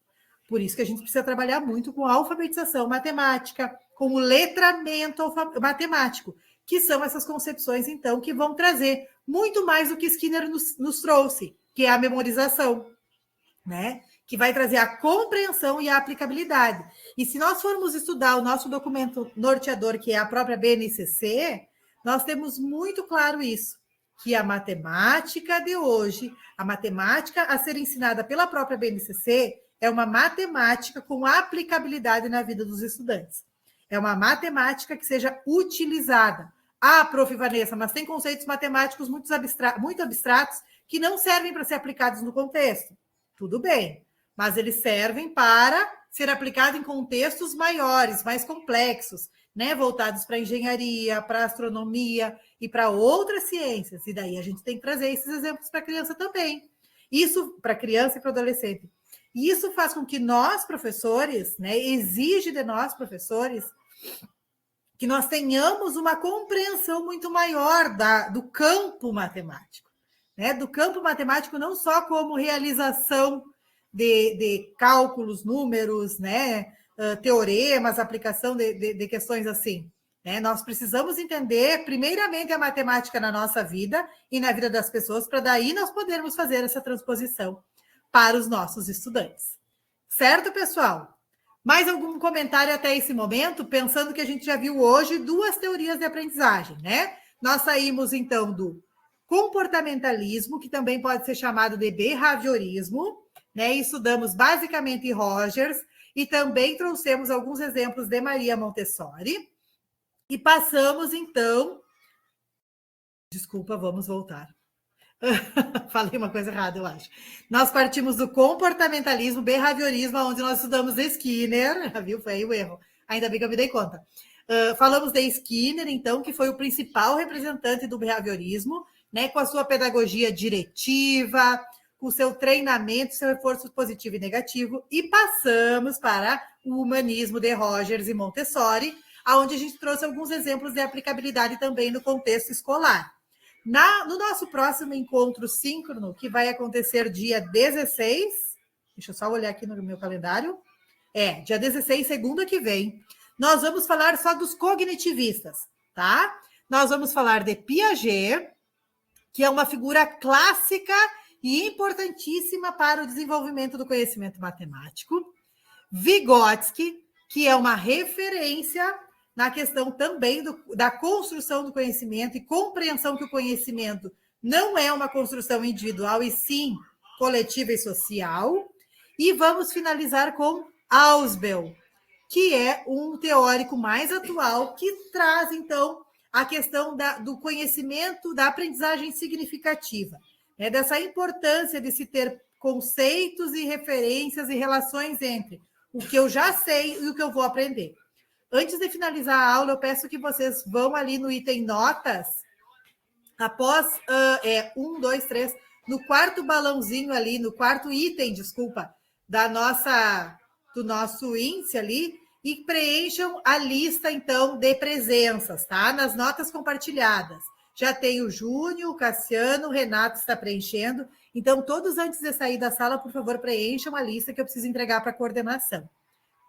Por isso que a gente precisa trabalhar muito com a alfabetização matemática, com o letramento matemático, que são essas concepções, então, que vão trazer muito mais do que Skinner nos trouxe, que é a memorização, né? Que vai trazer a compreensão e a aplicabilidade. E se nós formos estudar o nosso documento norteador, que é a própria BNCC, nós temos muito claro isso, que a matemática de hoje, a matemática a ser ensinada pela própria BNCC, é uma matemática com aplicabilidade na vida dos estudantes. É uma matemática que seja utilizada. Ah, prof. Vanessa, mas tem conceitos matemáticos muito abstratos que não servem para ser aplicados no contexto. Tudo bem, mas eles servem para ser aplicados em contextos maiores, mais complexos, né? Voltados para a engenharia, para a astronomia e para outras ciências. E daí a gente tem que trazer esses exemplos para a criança também. Isso para a criança e para o adolescente. E isso faz com que nós, professores, né, exige de nós, professores, que nós tenhamos uma compreensão muito maior do campo matemático, né? Do campo matemático não só como realização de cálculos, números, né? Teoremas, aplicação de questões assim. Né? Nós precisamos entender, primeiramente, a matemática na nossa vida e na vida das pessoas, para daí nós podermos fazer essa transposição para os nossos estudantes. Certo, pessoal? Mais algum comentário até esse momento, pensando que a gente já viu hoje 2 teorias de aprendizagem, né? Nós saímos, então, do comportamentalismo, que também pode ser chamado de behaviorismo, né? Estudamos basicamente Rogers e também trouxemos alguns exemplos de Maria Montessori. E passamos, então... Desculpa, vamos voltar. Falei uma coisa errada, eu acho. Nós partimos do comportamentalismo, behaviorismo, onde nós estudamos Skinner, viu? Foi aí o erro. Ainda bem que eu me dei conta. Falamos de Skinner, então, que foi o principal representante do behaviorismo, né, com a sua pedagogia diretiva, com o seu treinamento, seu reforço positivo e negativo, e passamos para o humanismo de Rogers e Montessori, onde a gente trouxe alguns exemplos de aplicabilidade também no contexto escolar. No nosso próximo encontro síncrono, que vai acontecer dia 16, deixa eu só olhar aqui no meu calendário, dia 16, segunda que vem, nós vamos falar só dos cognitivistas, tá? Nós vamos falar de Piaget, que é uma figura clássica e importantíssima para o desenvolvimento do conhecimento matemático, Vygotsky, que é uma referência na questão também da construção do conhecimento e compreensão que o conhecimento não é uma construção individual, e sim coletiva e social. E vamos finalizar com Ausubel, que é um teórico mais atual, que traz, então, a questão do conhecimento, da aprendizagem significativa, né? Dessa importância de se ter conceitos e referências e relações entre o que eu já sei e o que eu vou aprender. Antes de finalizar a aula, eu peço que vocês vão ali no item notas, após 1, 2, 3, no quarto balãozinho ali, no quarto item, desculpa, do nosso índice ali, e preencham a lista, então, de presenças, tá? Nas notas compartilhadas. Já tem o Júnior, o Cassiano, o Renato está preenchendo. Então, todos antes de sair da sala, por favor, preencham a lista que eu preciso entregar para a coordenação,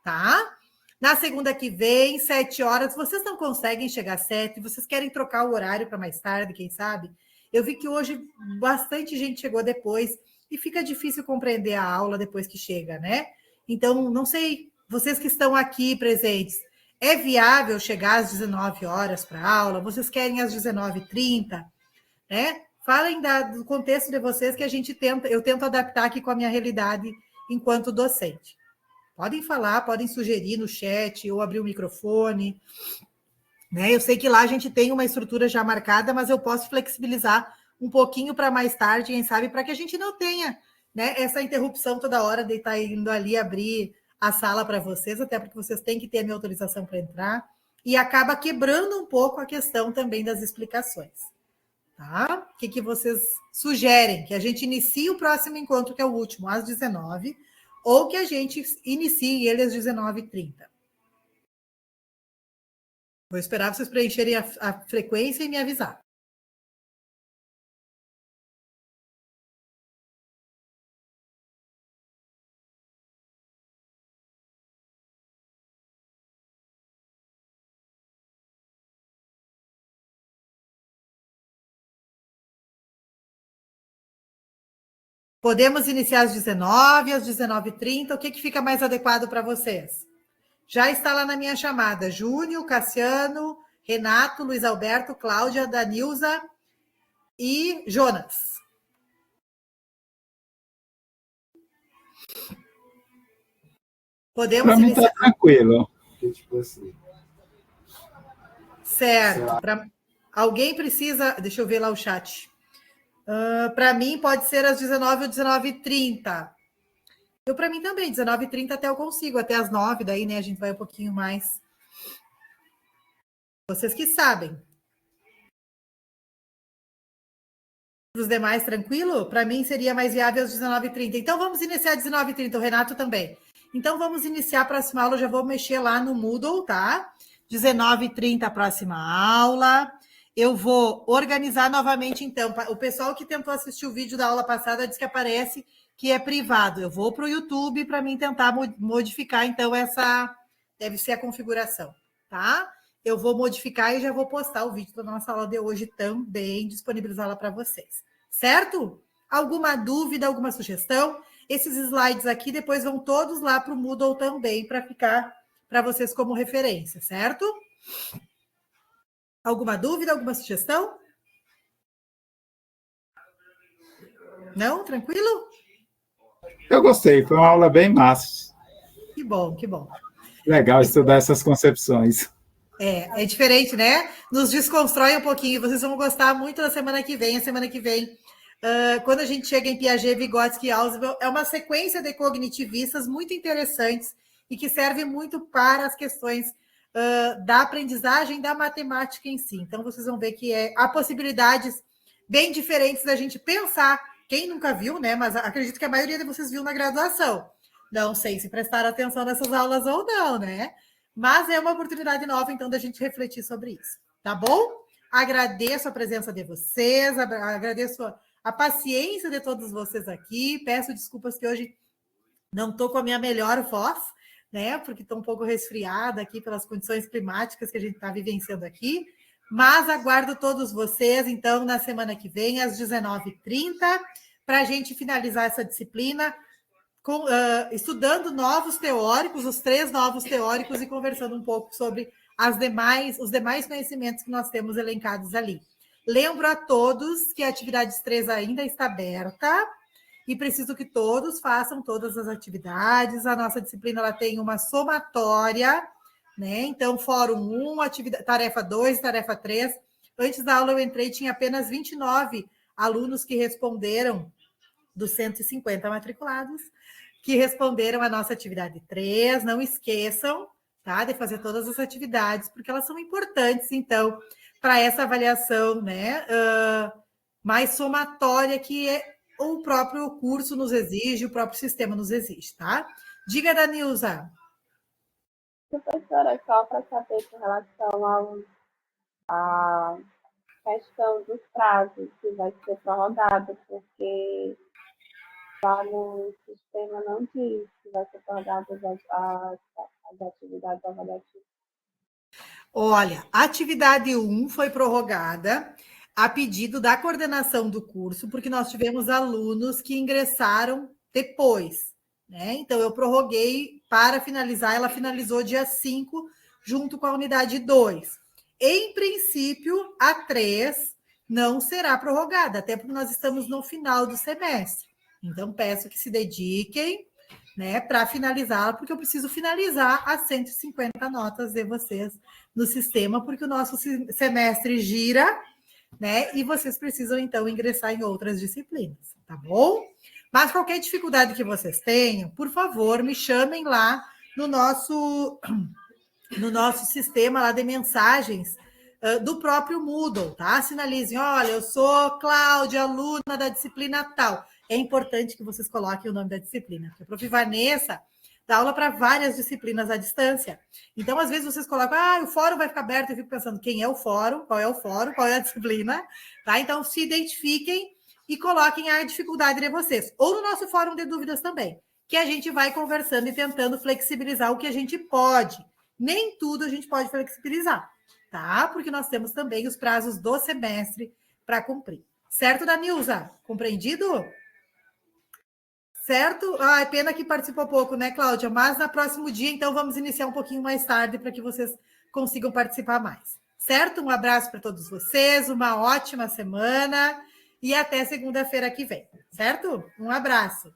tá? Na segunda que vem, 7 horas, vocês não conseguem chegar às 7, vocês querem trocar o horário para mais tarde, quem sabe? Eu vi que hoje bastante gente chegou depois e fica difícil compreender a aula depois que chega, né? Então, não sei, vocês que estão aqui presentes, é viável chegar às 19 horas para a aula? Vocês querem às 19h30? Né? Falem do contexto de vocês que eu tento adaptar aqui com a minha realidade enquanto docente. Podem falar, podem sugerir no chat ou abrir o microfone. Né? Eu sei que lá a gente tem uma estrutura já marcada, mas eu posso flexibilizar um pouquinho para mais tarde, quem sabe, para que a gente não tenha, né, essa interrupção toda hora de estar indo ali abrir a sala para vocês, até porque vocês têm que ter a minha autorização para entrar, e acaba quebrando um pouco a questão também das explicações. Tá? O que vocês sugerem? Que a gente inicie o próximo encontro, que é o último, às 19h, ou que a gente inicie ele às 19h30. Vou esperar vocês preencherem a frequência e me avisar. Podemos iniciar às 19h, às 19h30, o que fica mais adequado para vocês? Já está lá na minha chamada, Júnior, Cassiano, Renato, Luiz Alberto, Cláudia, Danilza e Jonas. Podemos Para mim está iniciar. tranquilo. Certo. Alguém precisa... Deixa eu ver lá o chat. Para mim, pode ser às 19 ou 19h30. Para mim também, 19h30 até eu consigo, até às 9, daí, né? A gente vai um pouquinho mais. Vocês que sabem. Os demais, tranquilo? Para mim, seria mais viável às 19h30. Então, vamos iniciar às 19h30, o Renato também. Então, vamos iniciar a próxima aula. Eu já vou mexer lá no Moodle, tá? 19h30 a próxima aula. Eu vou organizar novamente, então. O pessoal que tentou assistir o vídeo da aula passada disse que aparece que é privado. Eu vou para o YouTube para mim tentar modificar, então, essa... Deve ser a configuração, tá? Eu vou modificar e já vou postar o vídeo da nossa aula de hoje também, disponibilizá-la para vocês. Certo? Alguma dúvida, alguma sugestão? Esses slides aqui depois vão todos lá para o Moodle também, para ficar para vocês como referência, certo? Alguma dúvida, alguma sugestão? Não? Tranquilo? Eu gostei, foi uma aula bem massa. Que bom, que bom. Legal estudar essas concepções. É diferente, né? Nos desconstrói um pouquinho. Vocês vão gostar muito da semana que vem. A semana que vem, quando a gente chega em Piaget, Vygotsky e Ausubel, é uma sequência de cognitivistas muito interessantes e que serve muito para as questões da aprendizagem da matemática em si. Então, vocês vão ver que há possibilidades bem diferentes da gente pensar. Quem nunca viu, né? Mas acredito que a maioria de vocês viu na graduação. Não sei se prestaram atenção nessas aulas ou não, né? Mas é uma oportunidade nova, então, da gente refletir sobre isso, tá bom? Agradeço a presença de vocês, agradeço a paciência de todos vocês aqui, peço desculpas que hoje não estou com a minha melhor voz, né? Porque estou um pouco resfriada aqui pelas condições climáticas que a gente está vivenciando aqui, mas aguardo todos vocês, então, na semana que vem, às 19h30, para a gente finalizar essa disciplina, estudando novos teóricos, os 3 novos teóricos e conversando um pouco sobre os demais conhecimentos que nós temos elencados ali. Lembro a todos que a atividade 3 ainda está aberta e preciso que todos façam todas as atividades. A nossa disciplina ela tem uma somatória, né? Então, fórum 1, tarefa 2, tarefa 3. Antes da aula eu entrei, tinha apenas 29 alunos que responderam dos 150 matriculados, que responderam a nossa atividade 3. Não esqueçam, tá, de fazer todas as atividades, porque elas são importantes, então, para essa avaliação, né, mais somatória que o próprio curso nos exige, o próprio sistema nos exige, tá? Diga, Danilza. Professora, só para saber com relação à questão dos prazos, que vai ser prorrogado, porque lá no sistema não diz que vai ser prorrogado as atividades avaliativas. Olha, a atividade 1 foi prorrogada a pedido da coordenação do curso, porque nós tivemos alunos que ingressaram depois, né? Então, eu prorroguei para finalizar, ela finalizou dia 5, junto com a unidade 2. Em princípio, a 3 não será prorrogada, até porque nós estamos no final do semestre. Então, peço que se dediquem, né, para finalizar, porque eu preciso finalizar as 150 notas de vocês no sistema, porque o nosso semestre gira, né, e vocês precisam, então, ingressar em outras disciplinas, tá bom? Mas qualquer dificuldade que vocês tenham, por favor, me chamem lá no nosso sistema lá de mensagens do próprio Moodle, tá? Sinalizem, olha, eu sou Cláudia, aluna da disciplina tal. É importante que vocês coloquem o nome da disciplina, porque a prof. Vanessa dá aula para várias disciplinas à distância. Então, às vezes, vocês colocam, o fórum vai ficar aberto, eu fico pensando, quem é o fórum, qual é a disciplina, tá? Então, se identifiquem e coloquem a dificuldade de vocês. Ou no nosso fórum de dúvidas também, que a gente vai conversando e tentando flexibilizar o que a gente pode. Nem tudo a gente pode flexibilizar, tá? Porque nós temos também os prazos do semestre para cumprir. Certo, Danilza? Compreendido? Certo? É pena que participou pouco, né, Cláudia? Mas no próximo dia, então, vamos iniciar um pouquinho mais tarde para que vocês consigam participar mais. Certo? Um abraço para todos vocês, uma ótima semana e até segunda-feira que vem. Certo? Um abraço.